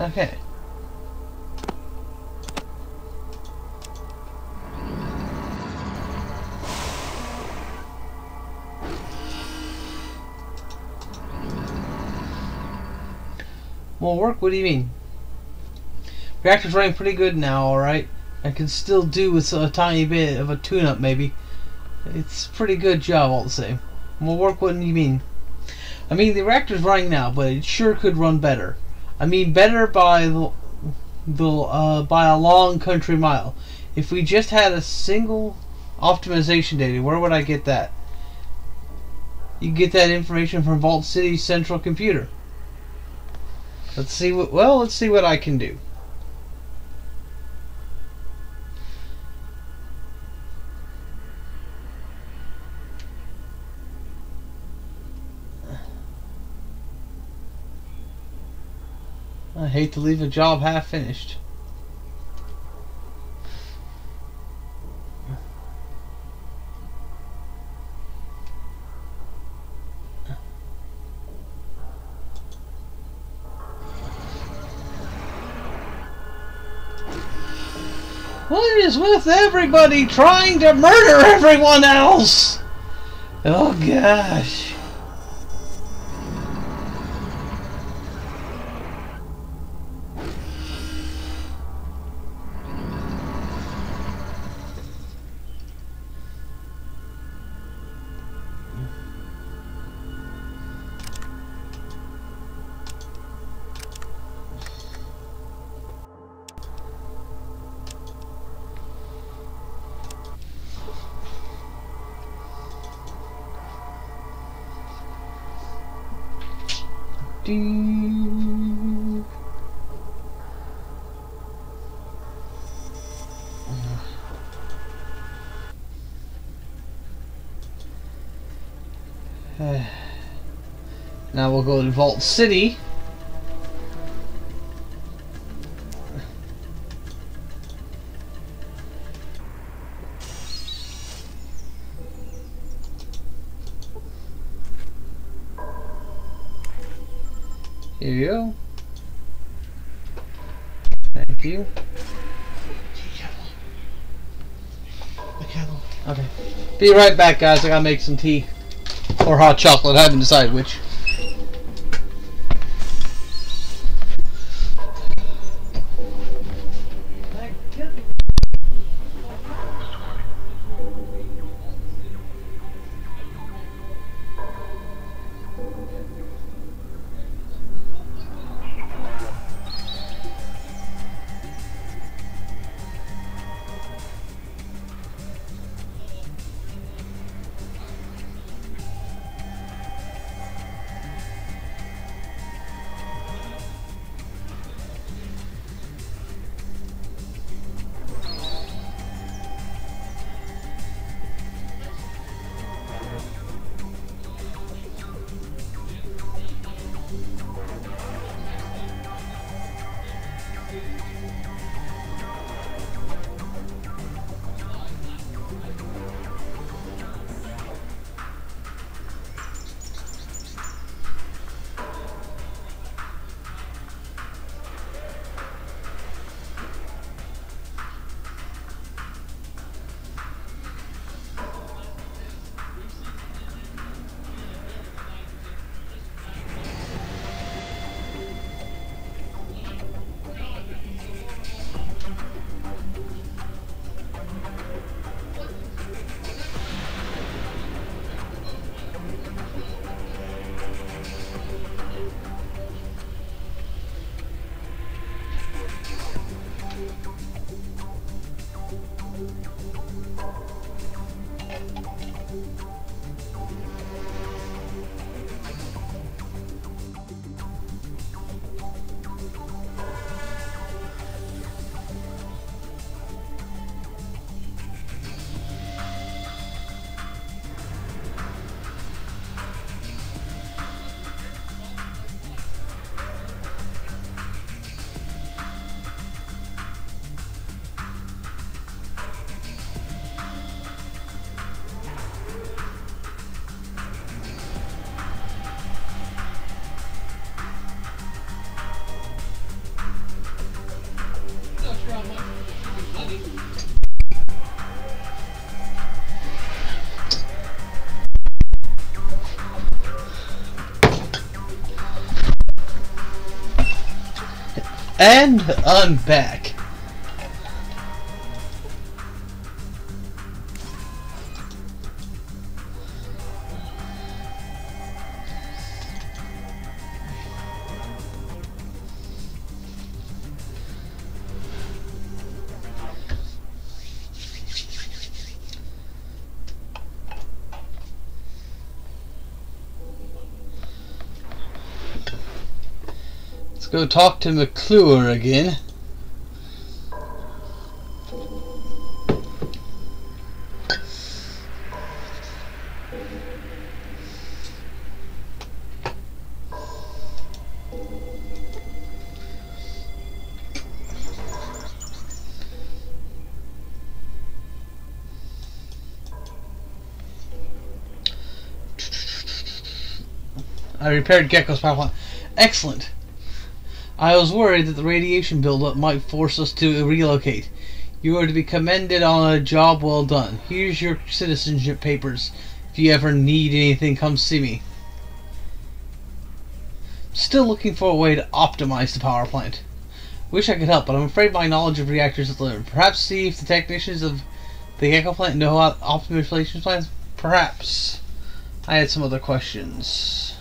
Okay. More work? What do you mean? Reactor's running pretty good now, alright? I can still do with a tiny bit of a tune-up, maybe. It's a pretty good job all the same. More work? What do you mean? I mean, the reactor's running now, but it sure could run better. I mean, better by by a long country mile. If we just had a single optimization data, where would I get that? You get that information from Vault City's central computer. Let's see what. Well, let's see what I can do. I hate to leave a job half finished. What is with everybody trying to murder everyone else? Oh gosh. Now we'll go to Vault City. Here you go. Thank you. The kettle. Okay. Be right back, guys. I gotta make some tea. Or hot chocolate. I haven't decided which. And I'm back. go talk to McClure again. I repaired Gecko's power plant. Excellent. I was worried that the radiation buildup might force us to relocate. You are to be commended on a job well done. Here's your citizenship papers. If you ever need anything, come see me. Still looking for a way to optimize the power plant. Wish I could help, but I'm afraid my knowledge of reactors is limited. Perhaps see if the technicians of the Gecko plant know how optimization plans? Perhaps. I had some other questions.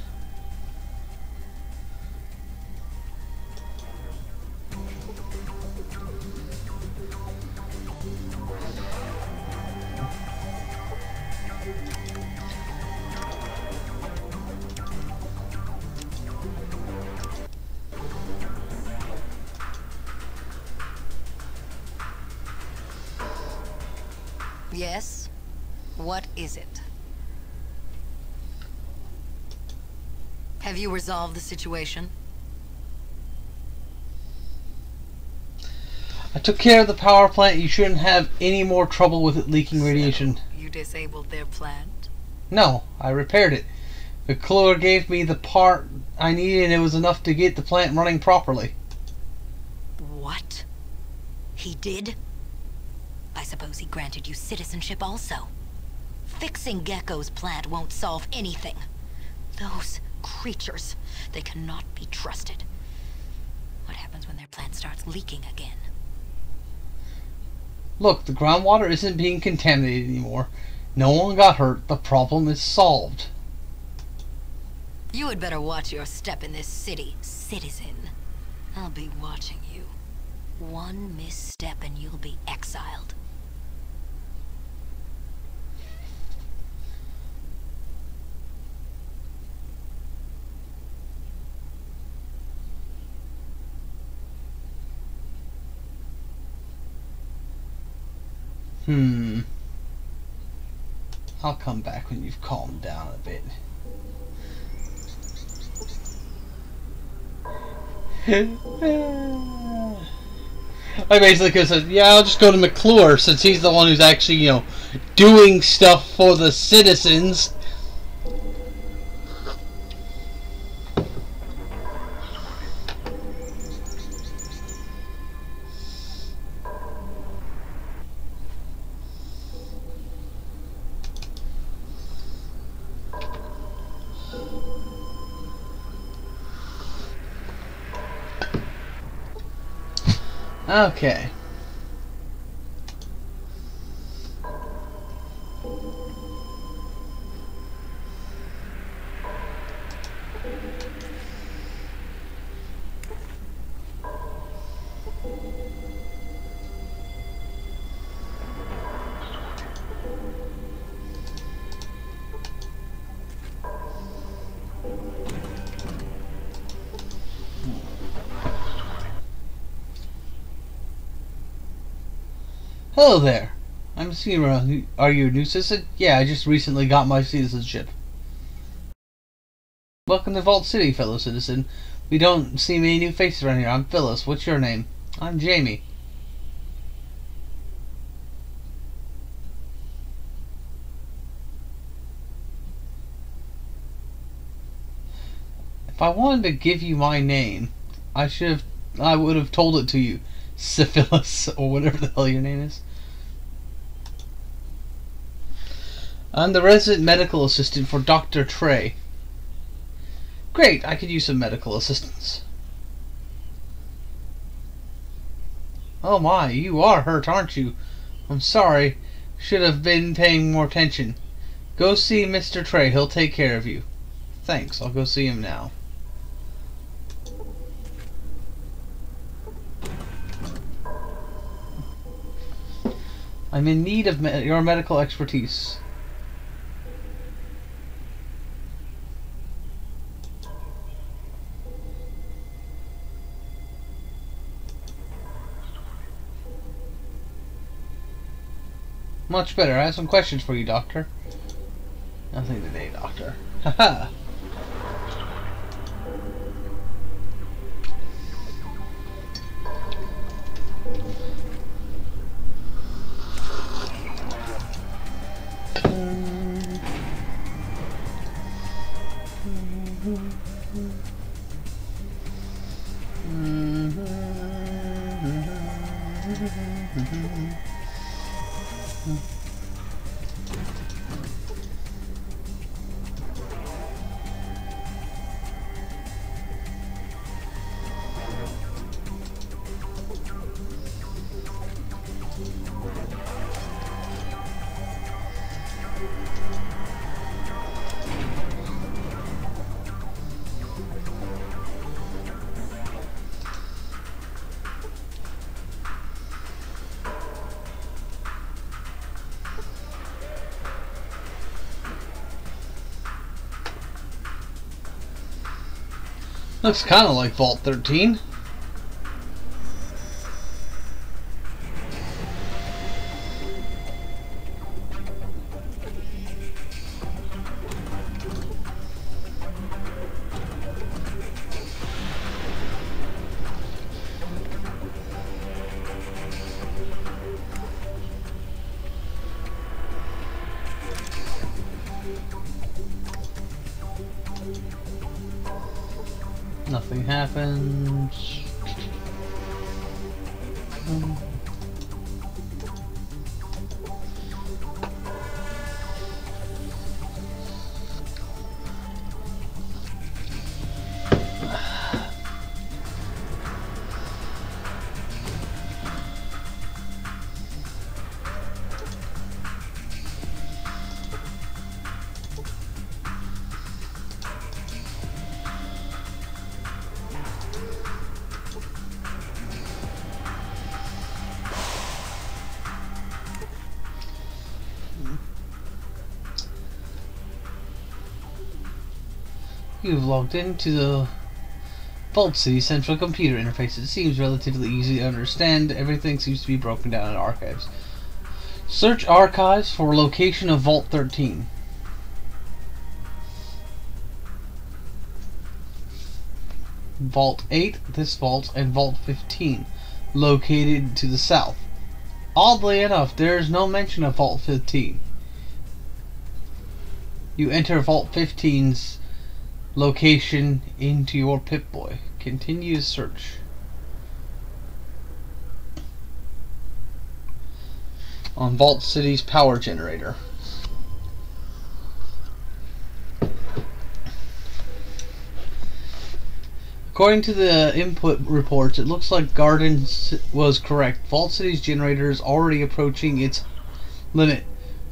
Yes? What is it? Have you resolved the situation? I took care of the power plant. You shouldn't have any more trouble with it leaking radiation. So, you disabled their plant? No, I repaired it. McClure gave me the part I needed and it was enough to get the plant running properly. What? He did? I suppose he granted you citizenship also. Fixing Gecko's plant won't solve anything. Those creatures, they cannot be trusted. What happens when their plant starts leaking again? Look, the groundwater isn't being contaminated anymore. No one got hurt. The problem is solved. You had better watch your step in this city, citizen. I'll be watching you. One misstep and you'll be exiled. I'll come back when you've calmed down a bit. I basically could have said, yeah, I'll just go to McClure since he's the one who's actually, you know, doing stuff for the citizens. Okay. Hello there. I'm Seymour. Are you a new citizen? Yeah, I just recently got my citizenship. Welcome to Vault City, fellow citizen. We don't see many new faces around here. I'm Phyllis. What's your name? I'm Jamie. If I wanted to give you my name, I would have told it to you. Syphilis, or whatever the hell your name is. I'm the resident medical assistant for Dr. Trey. Great, I could use some medical assistance. Oh my, you are hurt, aren't you? I'm sorry. Should have been paying more attention. Go see Mr. Trey, he'll take care of you. Thanks, I'll go see him now. I'm in need of your medical expertise. Much better. I have some questions for you, Doctor. Nothing today, Doctor. Haha. Looks kind of like Vault 13. Nothing happens. You've logged into the Vault City Central Computer Interface. It seems relatively easy to understand. Everything seems to be broken down in archives. Search archives for location of Vault 13. Vault 8, this vault, and Vault 15, located to the south. Oddly enough, there is no mention of Vault 15. You enter Vault 15's location into your Pip-Boy. Continue search. On Vault City's power generator. According to the input reports, it looks like Garden was correct. Vault City's generator is already approaching its limit.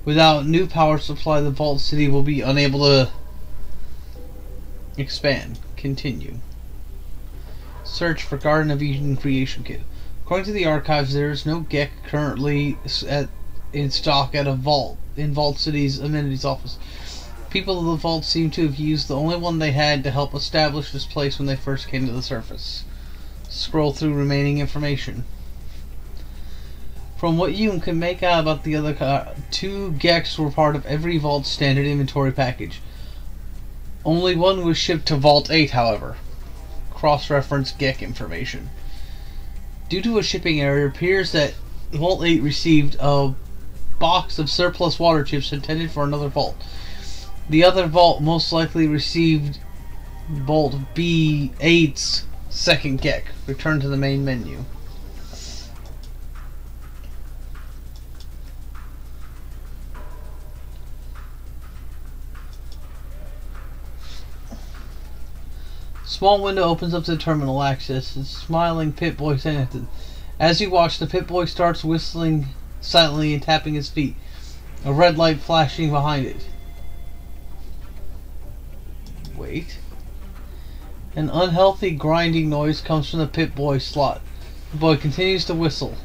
Without new power supply, the Vault City will be unable to expand. Continue. Search for Garden of Eden Creation Kit. According to the archives, there is no Gek currently in stock at a vault in Vault City's amenities office. People of the vault seem to have used the only one they had to help establish this place when they first came to the surface. Scroll through remaining information. From what you can make out about the other two Geks were part of every Vault standard inventory package. Only one was shipped to Vault 8, however. Cross-reference Gek information. Due to a shipping error, it appears that Vault 8 received a box of surplus water chips intended for another vault. The other vault most likely received Vault B8's second Gek. Return to the main menu. Small window opens up to the terminal access. It's smiling Pip-Boy connected. As you watch, the Pip-Boy starts whistling silently and tapping his feet. A red light flashing behind it. Wait. An unhealthy grinding noise comes from the Pip-Boy slot. The boy continues to whistle.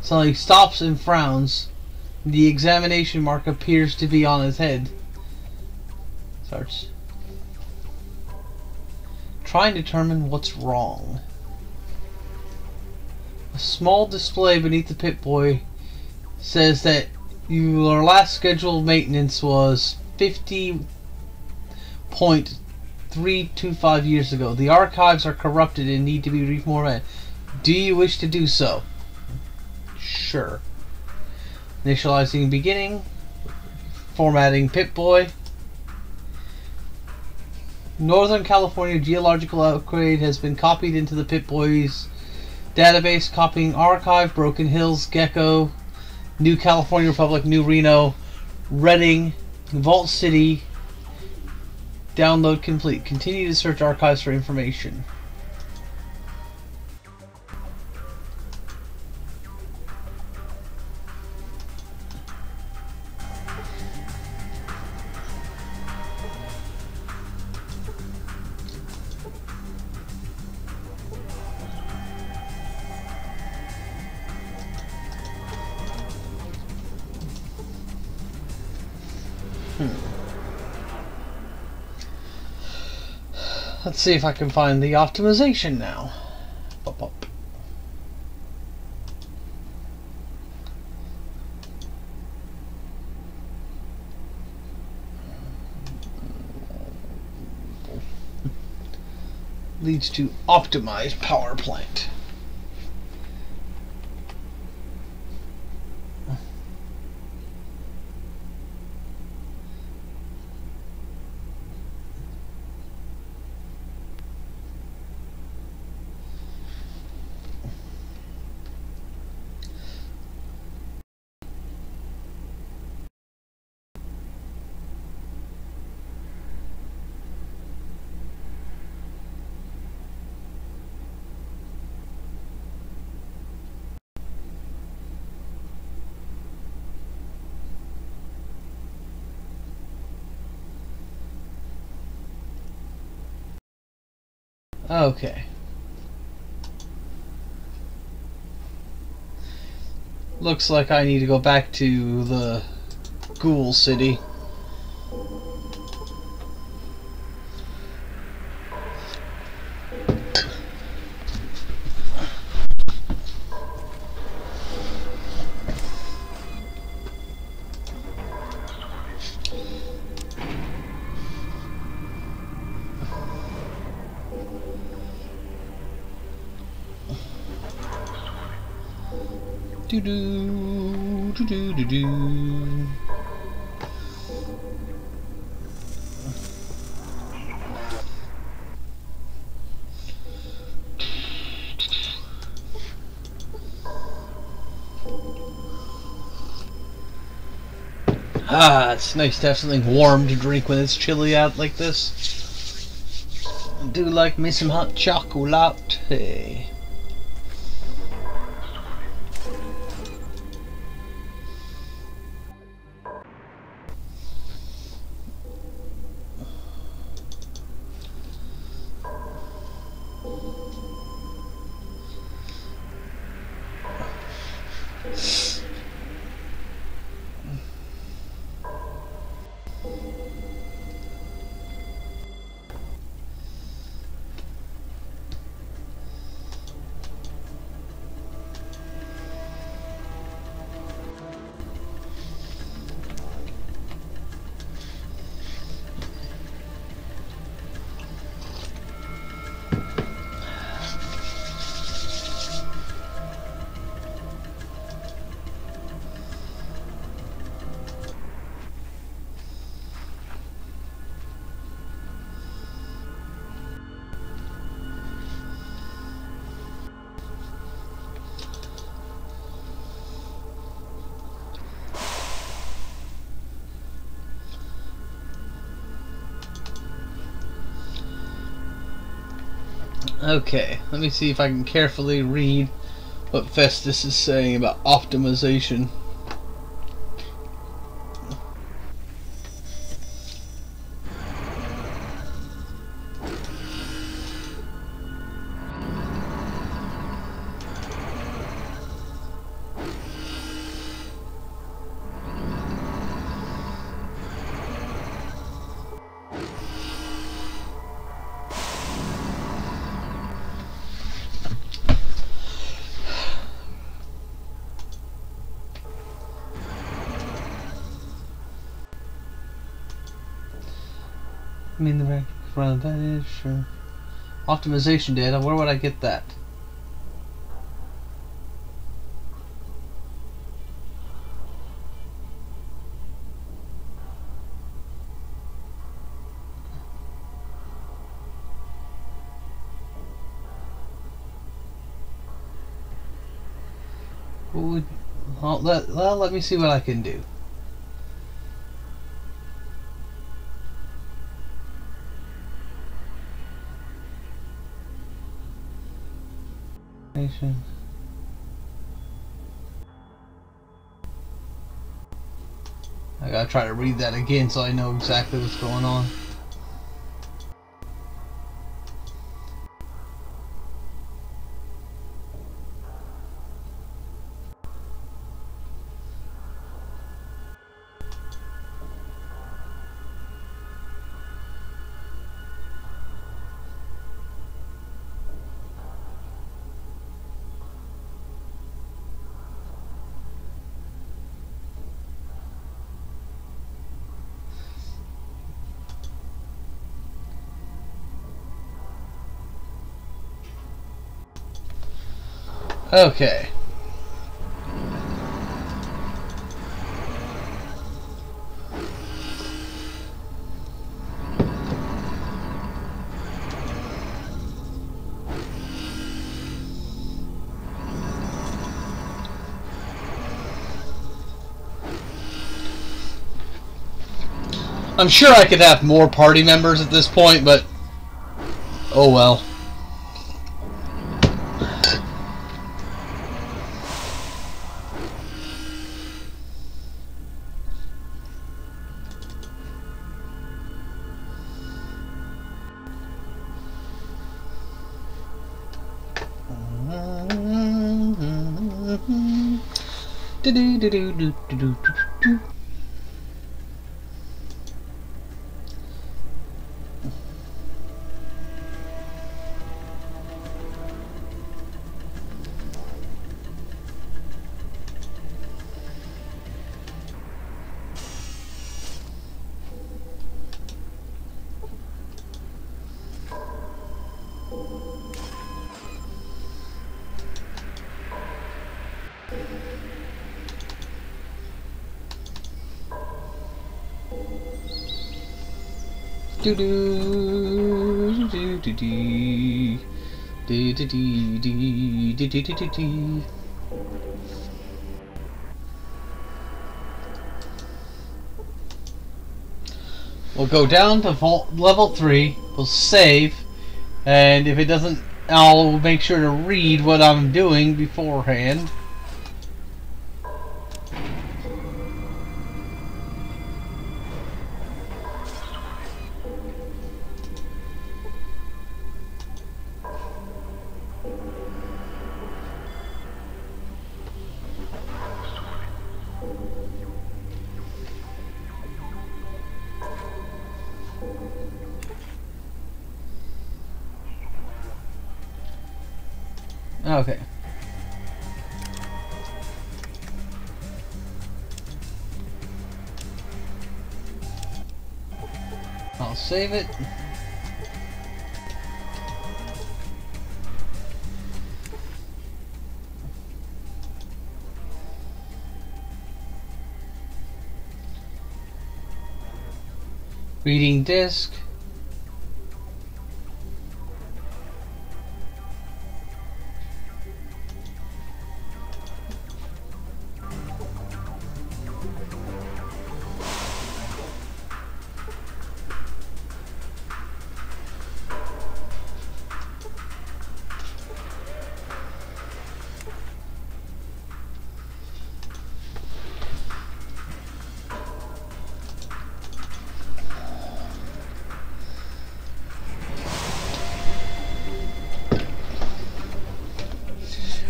So he stops and frowns. The examination mark appears to be on his head. Starts trying to determine what's wrong. A small display beneath the Pip-Boy says that your last scheduled maintenance was 50.325 years ago. The archives are corrupted and need to be reformatted. Do you wish to do so? Sure. Initializing beginning. Formatting Pip-Boy. Northern California geological upgrade has been copied into the Pip-Boy's database. Copying archive. Broken Hills, Gecko, New California Republic, New Reno, Redding, Vault City. Download complete. Continue to search archives for information. Let's see if I can find the optimization now. Pop up. Leads to optimized power plant. Okay. Looks like I need to go back to the Ghoul City. Do do do do do do. Ah, it's nice to have something warm to drink when it's chilly out like this. I do like me some hot chocolate. Hey. Okay, let me see if I can carefully read what Festus is saying about optimization. I mean the back front of that is sure. Optimization data, where would I get that? Well, let me see what I can do. I gotta try to read that again so I know exactly what's going on. Okay. I'm sure I could have more party members at this point, but oh well. Do do do do do do do do do do do do. We'll go down to level 3. We'll save, and if it doesn't, I'll make sure to read what I'm doing beforehand. Okay. I'll save it. Reading disk.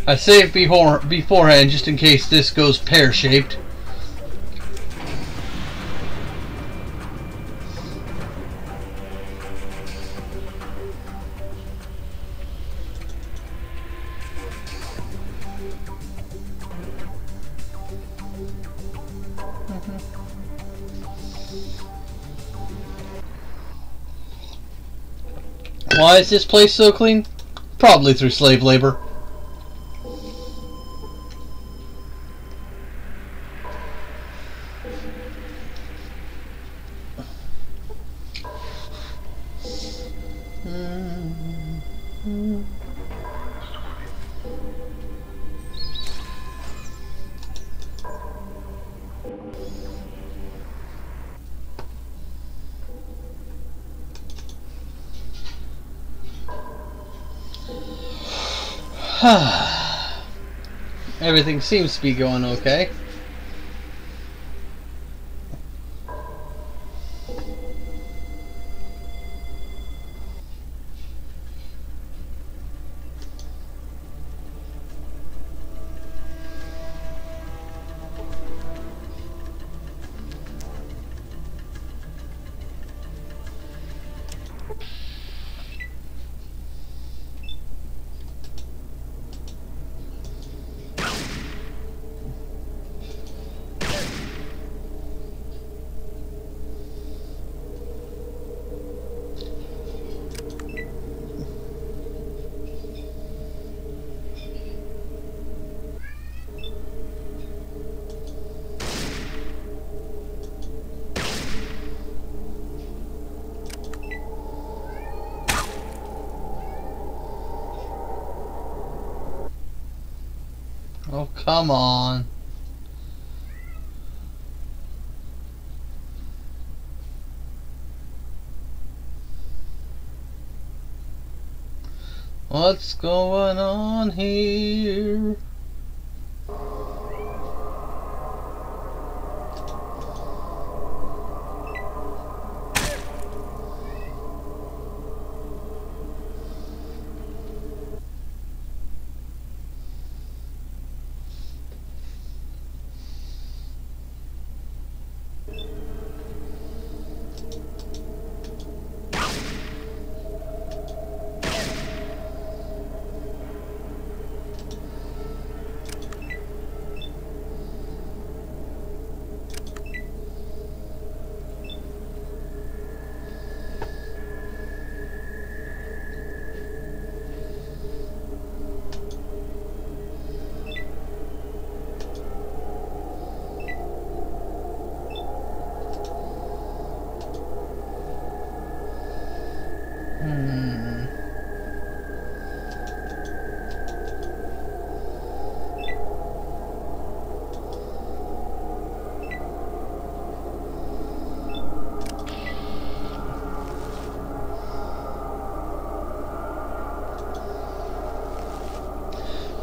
I saved beforehand just in case this goes pear-shaped. Why is this place so clean? Probably through slave labor. Everything seems to be going okay. Oh, come on. What's going on here?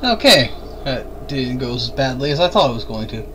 Okay, that didn't go as badly as I thought it was going to.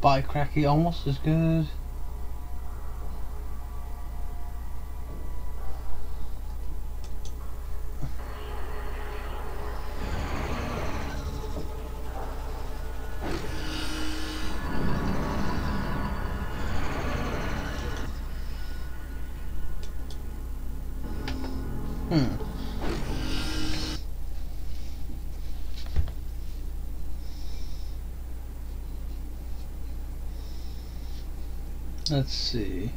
By cracky, almost as good. Let's see.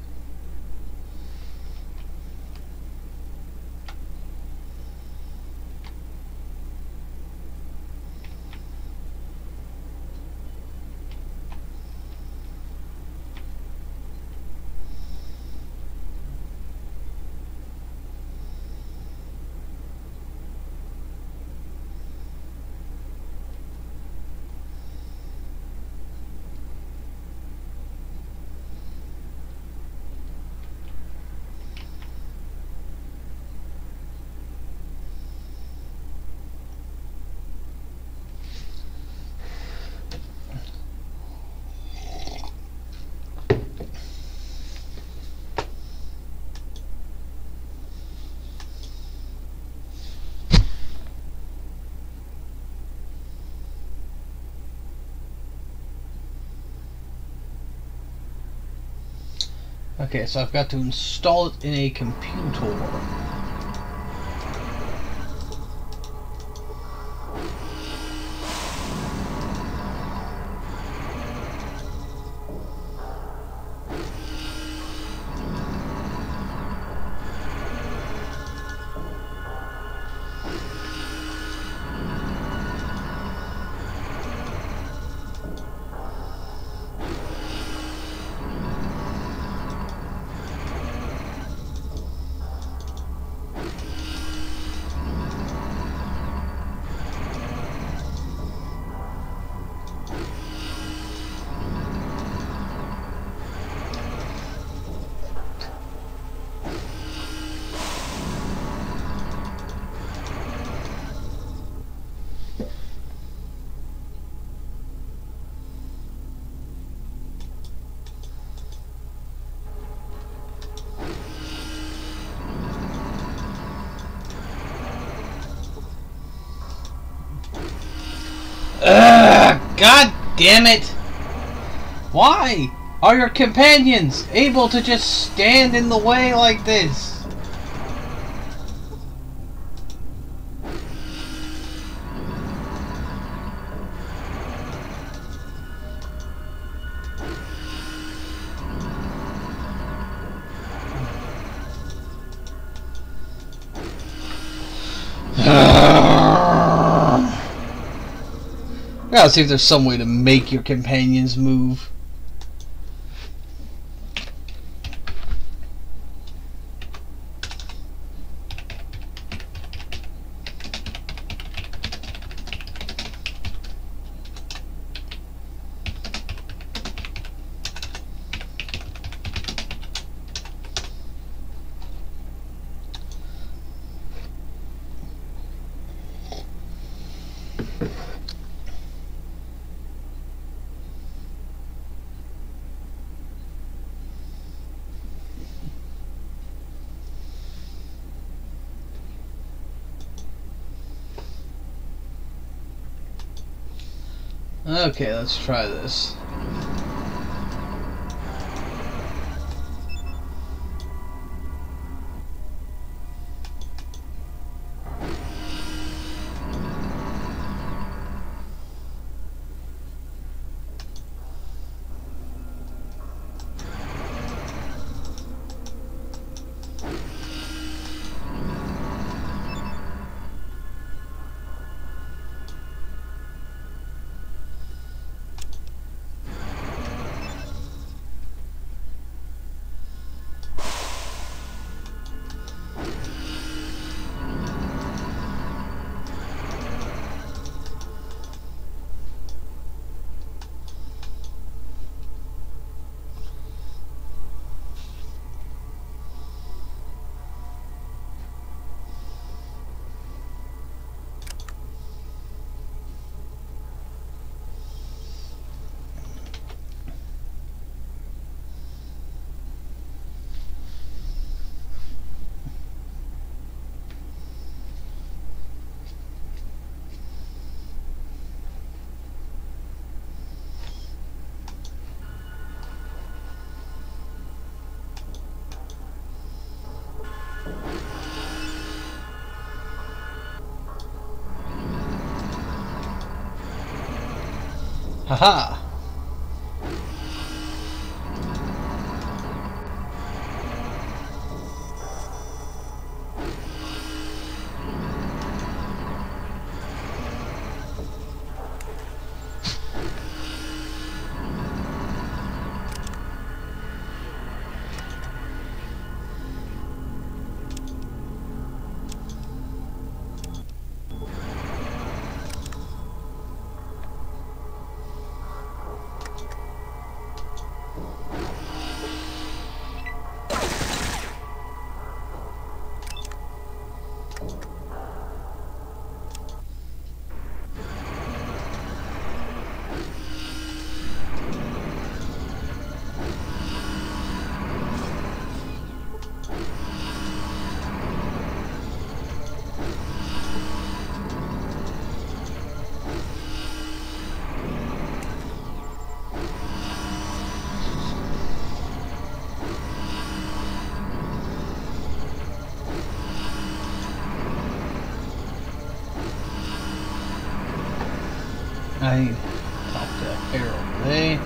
Okay, so I've got to install it in a computer. God damn it! Why are your companions able to just stand in the way like this? Gotta see if there's some way to make your companions move. Okay, let's try this. Haha! I talked to Harold today.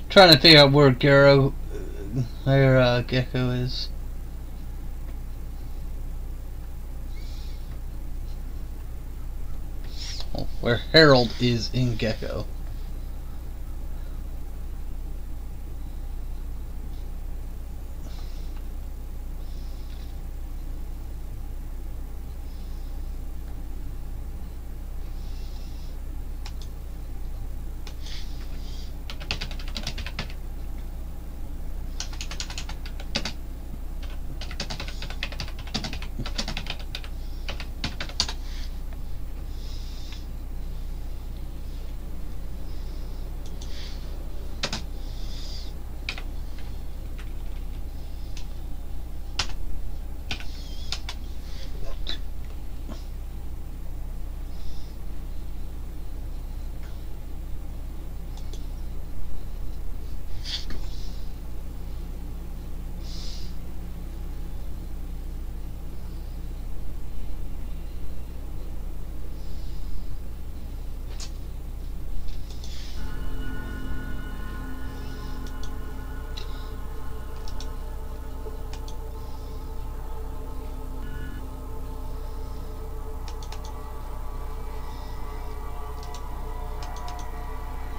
Trying to figure out where Gecko is. Oh, where Harold is in Gecko.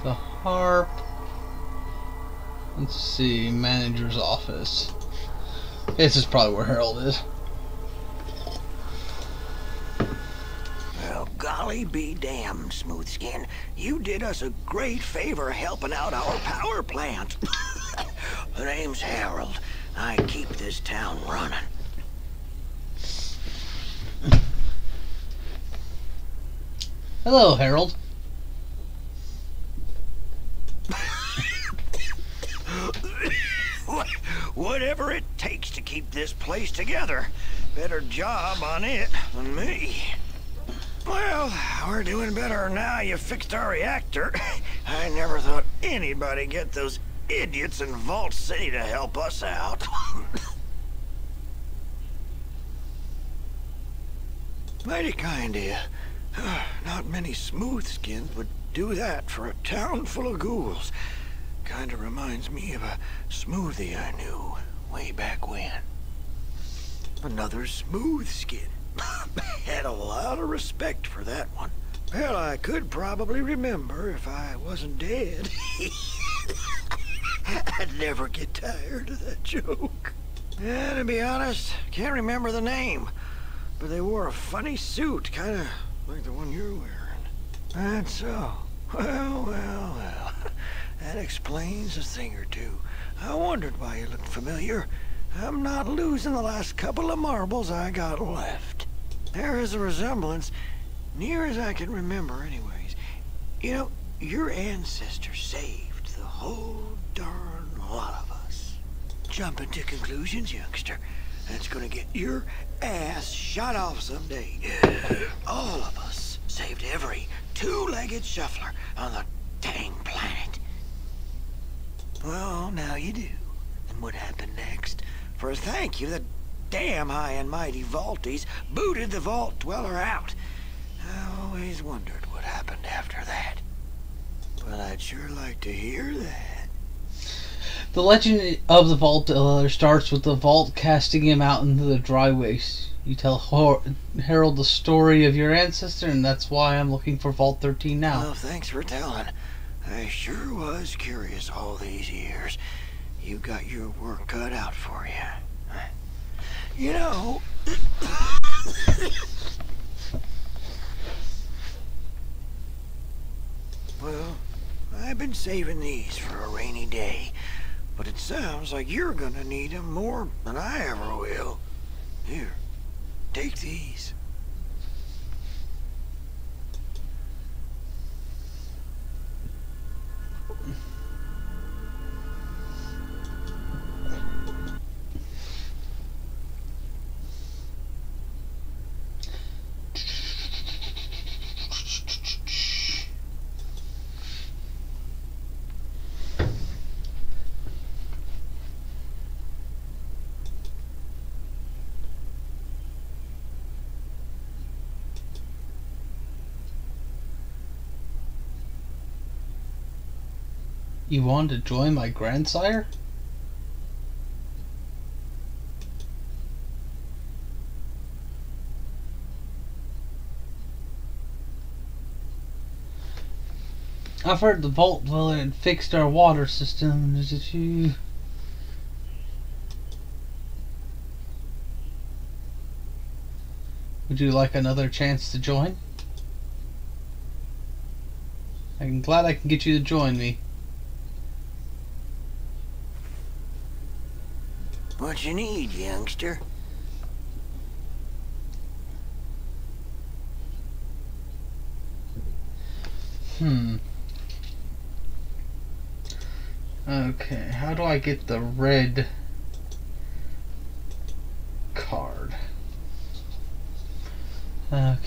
The harp. Let's see, manager's office. This is probably where Harold is. Well, golly be damned, Smoothskin. You did us a great favor helping out our power plant. The name's Harold. I keep this town running. Hello, Harold. Whatever it takes to keep this place together. Better job on it than me. Well, we're doing better now you fixed our reactor. I never thought anybody'd get those idiots in Vault City to help us out. Mighty kind of you. Not many Smoothskins would do that for a town full of ghouls. Kinda reminds me of a smoothie I knew way back when. Another Smoothskin. Had a lot of respect for that one. Well, I could probably remember if I wasn't dead. I'd never get tired of that joke. Yeah, to be honest, can't remember the name. But they wore a funny suit, kinda like the one you're wearing. That's so. Well. That explains a thing or two. I wondered why you looked familiar. I'm not losing the last couple of marbles I got left. There is a resemblance, near as I can remember anyways. You know, your ancestor saved the whole darn lot of us. Jumping to conclusions, youngster. That's gonna get your ass shot off someday. All of us saved every two-legged shuffler on the dang planet. Well, now you do. And what happened next? For a thank you, the damn high and mighty Vaulties booted the Vault Dweller out. I always wondered what happened after that. But I'd sure like to hear that. The legend of the Vault Dweller starts with the Vault casting him out into the dry waste. You tell Harold the story of your ancestor, and that's why I'm looking for Vault 13 now. Well, thanks for telling. I sure was curious all these years. You got your work cut out for you. You know... Well, I've been saving these for a rainy day, but it sounds like you're gonna need them more than I ever will. Here, take these. You want to join my grandsire? I've heard the Vault Dweller had fixed our water system. Is it you? Would you like another chance to join? I'm glad I can get you to join me. What you need, youngster? Okay, how do I get the red card? Okay.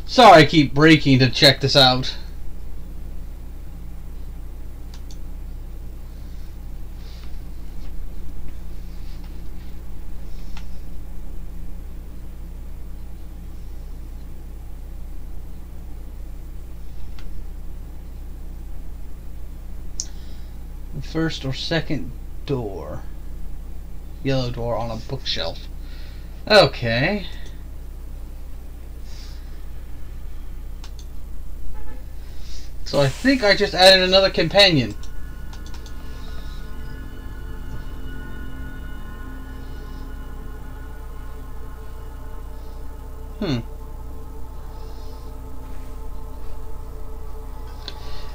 Sorry, I keep breaking to check this out. The first or second door. Yellow door on a bookshelf. Okay. So I think I just added another companion.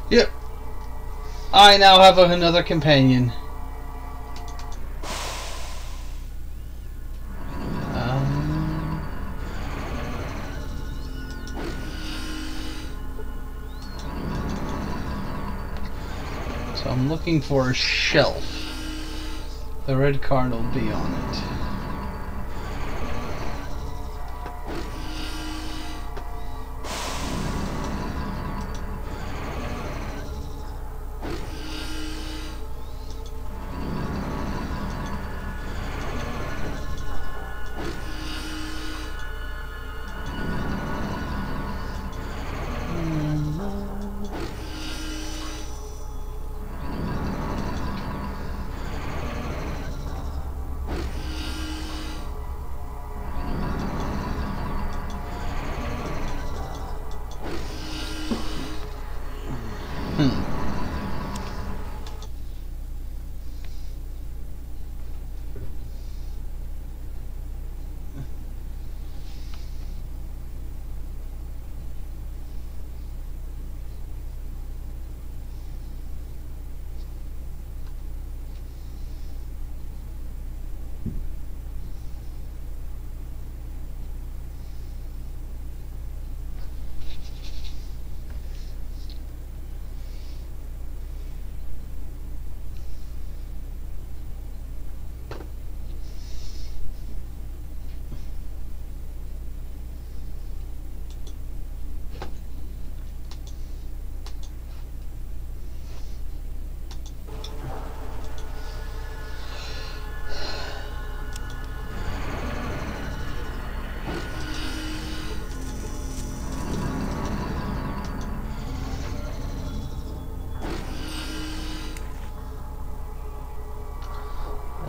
Yep. I now have another companion. So I'm looking for a shelf. The red card will be on it.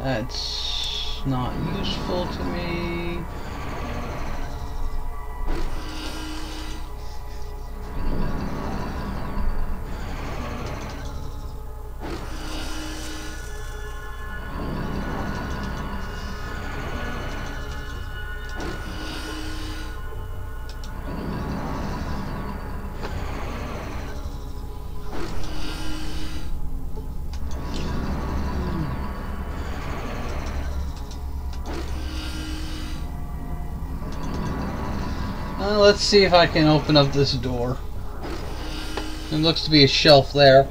That's not useful to me. Let's see if I can open up this door. There looks to be a shelf there.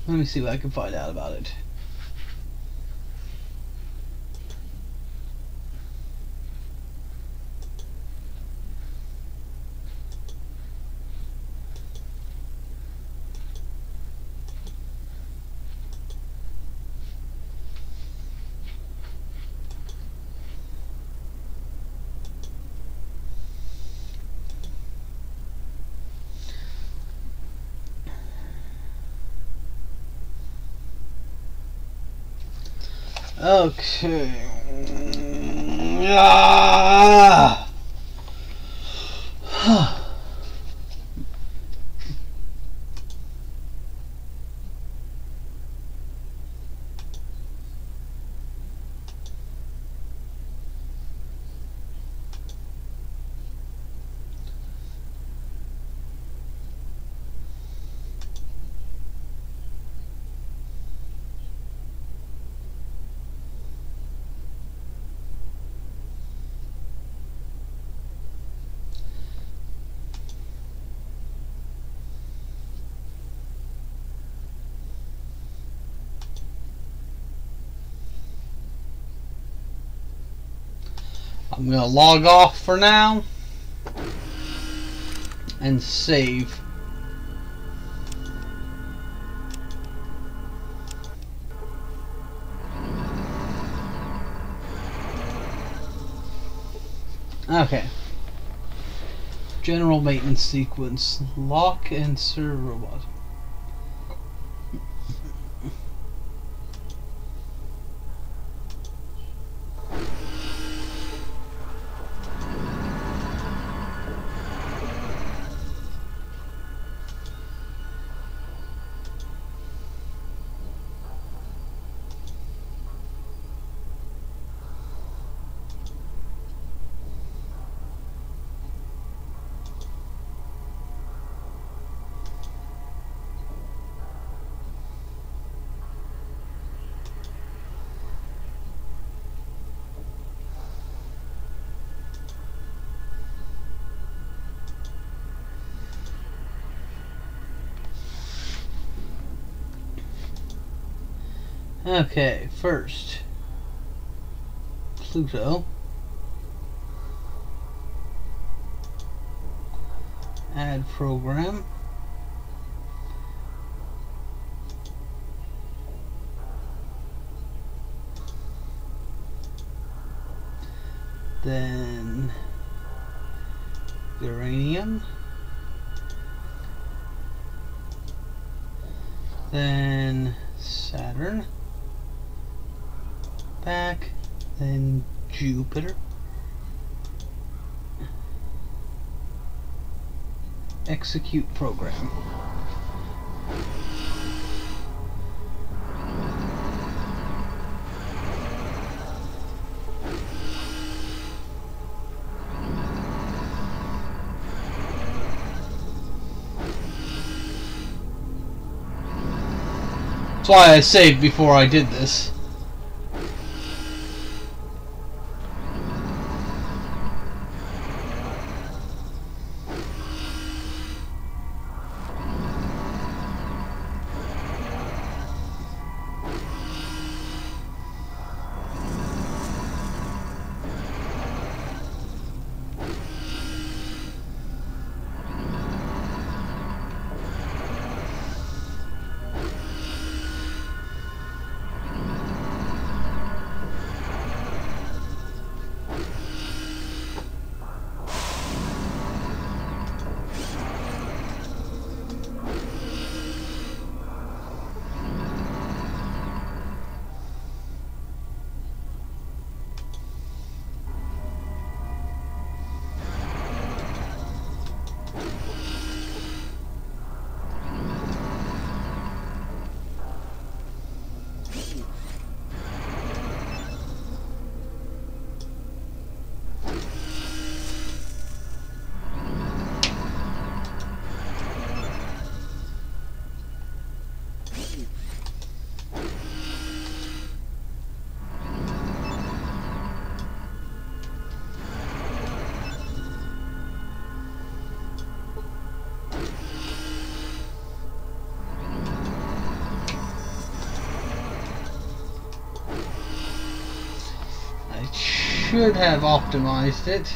Let me see what I can find out about it. Okay. Ah! I'm going to log off for now and save. Okay. General maintenance sequence. Lock and serve robot. Okay, first, Pluto. Add program. Then uranium. Then Saturn. Back, then Jupiter. Execute program. That's why I saved before I did this. Should have optimized it.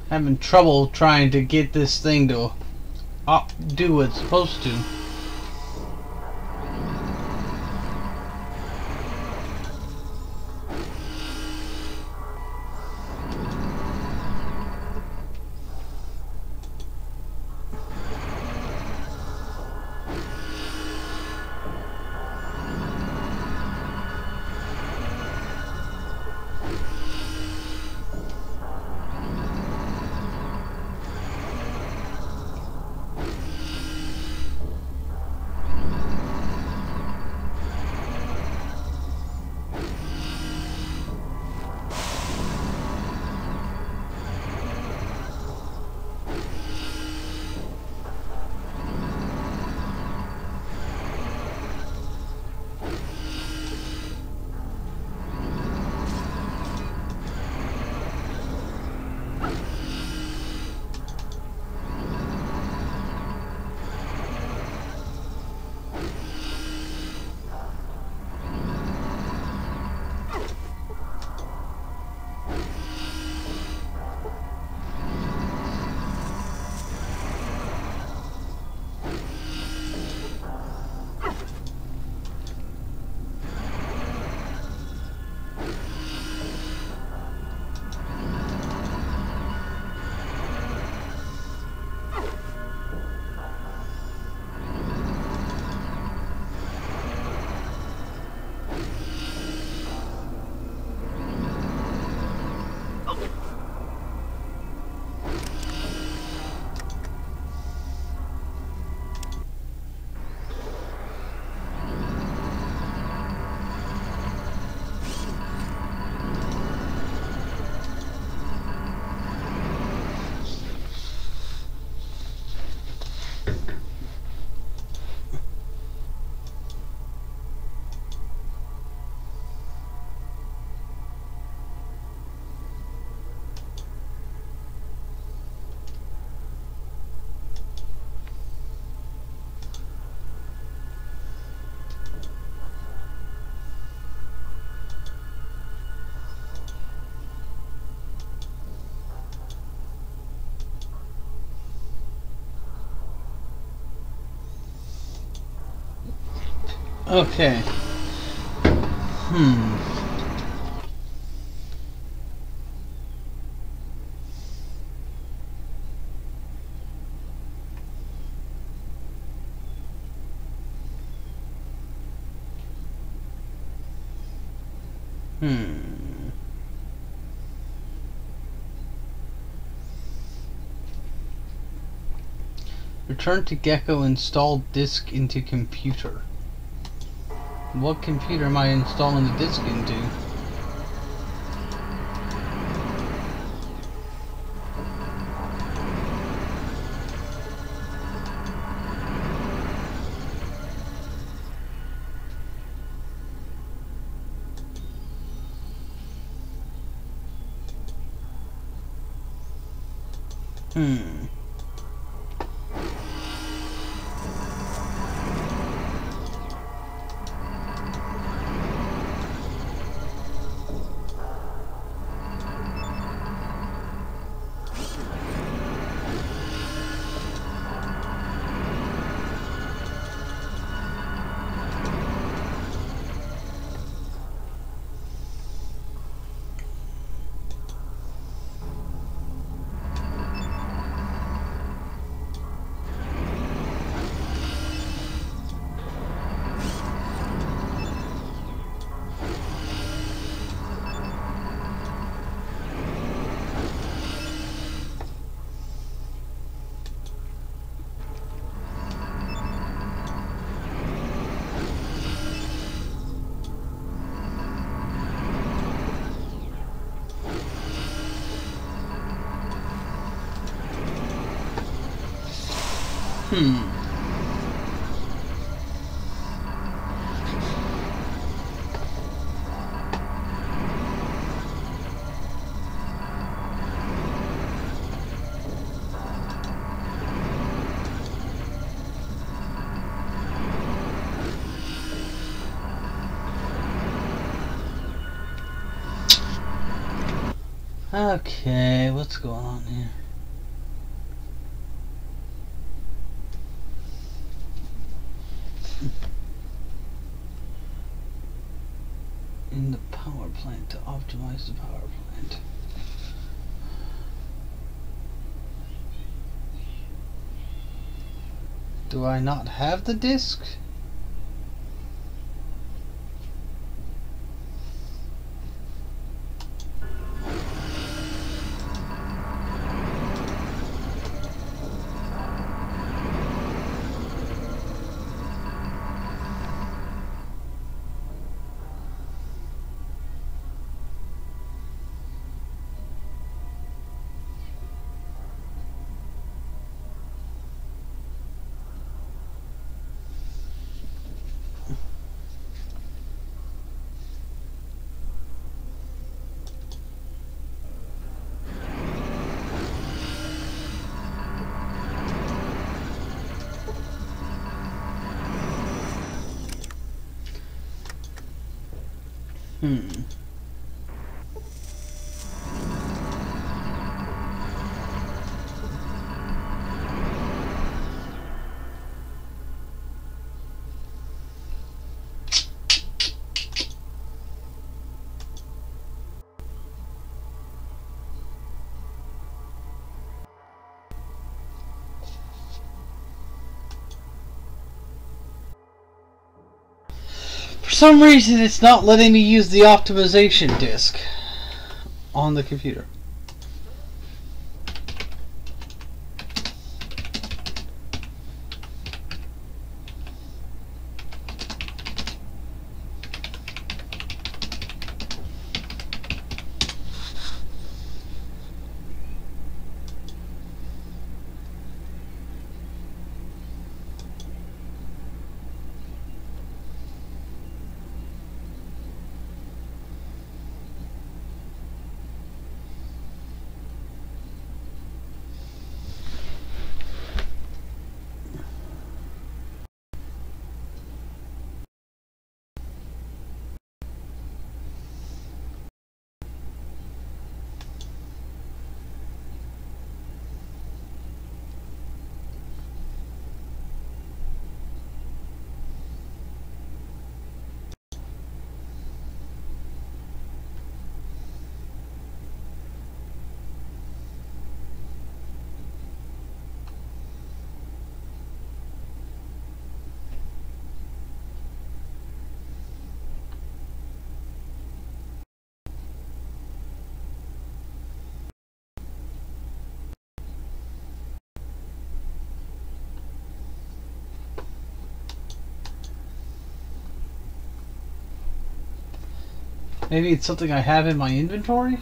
Having trouble trying to get this thing to do what it's supposed to. Okay. Hmm. Return to Gecko, install disk into computer. What computer am I installing the disk into? Okay, what's going on here? In the power plant to optimize the power plant. Do I not have the disk? For some reason, it's not letting me use the optimization disk on the computer. Maybe it's something I have in my inventory?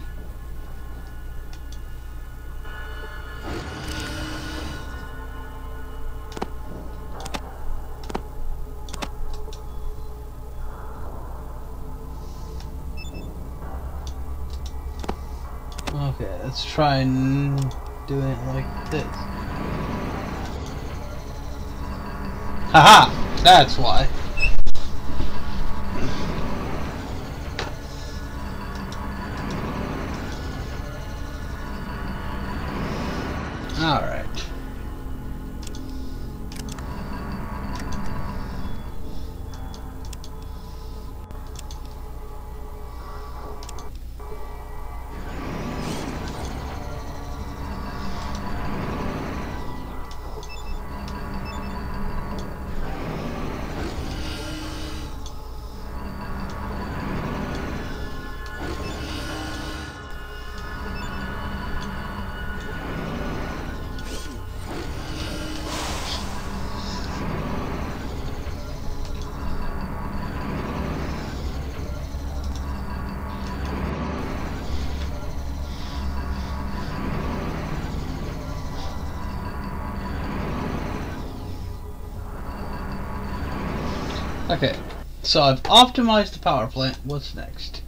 Okay, let's try and do it like this. Haha! That's why. Alright. Okay, so I've optimized the power plant. What's next?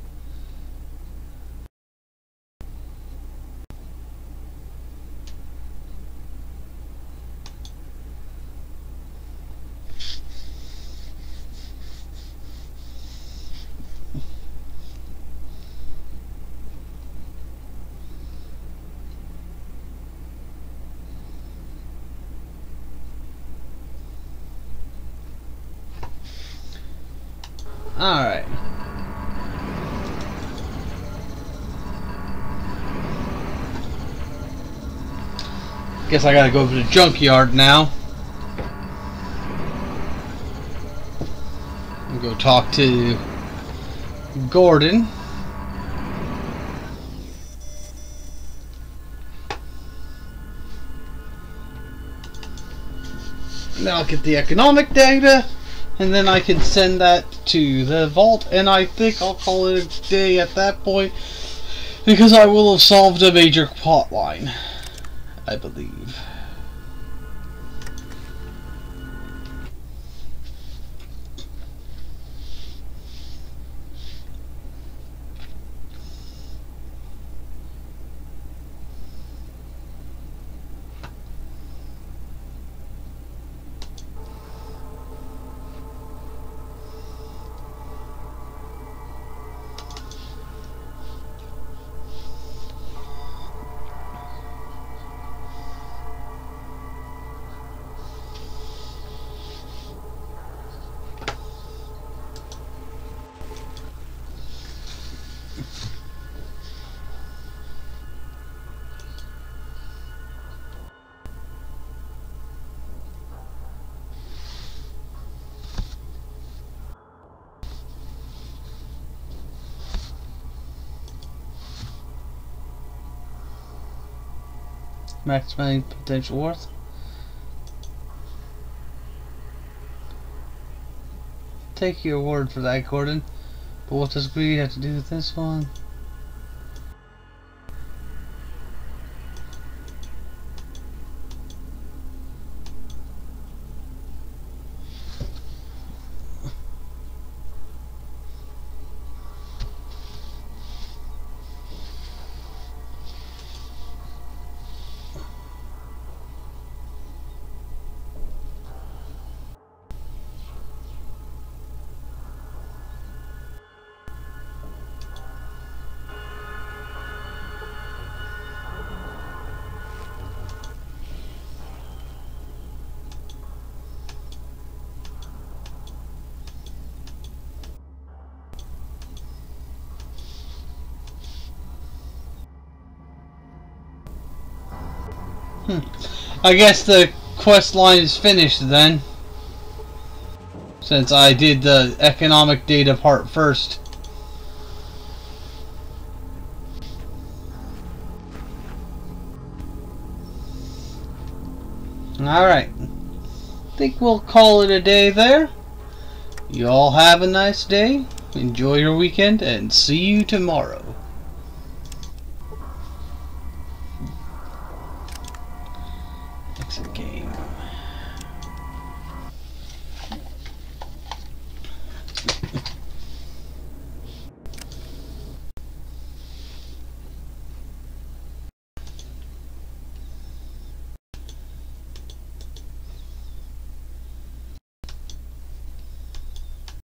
Alright. Guess I gotta go to the junkyard now. And go talk to Gordon. Now I'll get the economic data. And then I can send that to the vault, and I think I'll call it a day at that point, because I will have solved a major plot line, I believe. Maximizing potential worth. Take your word for that, Gordon. But what does greed have to do with this one? I guess the quest line is finished then, since I did the economic data part first. Alright, I think we'll call it a day there. You all have a nice day. enjoy your weekend, and see you tomorrow. Exit game.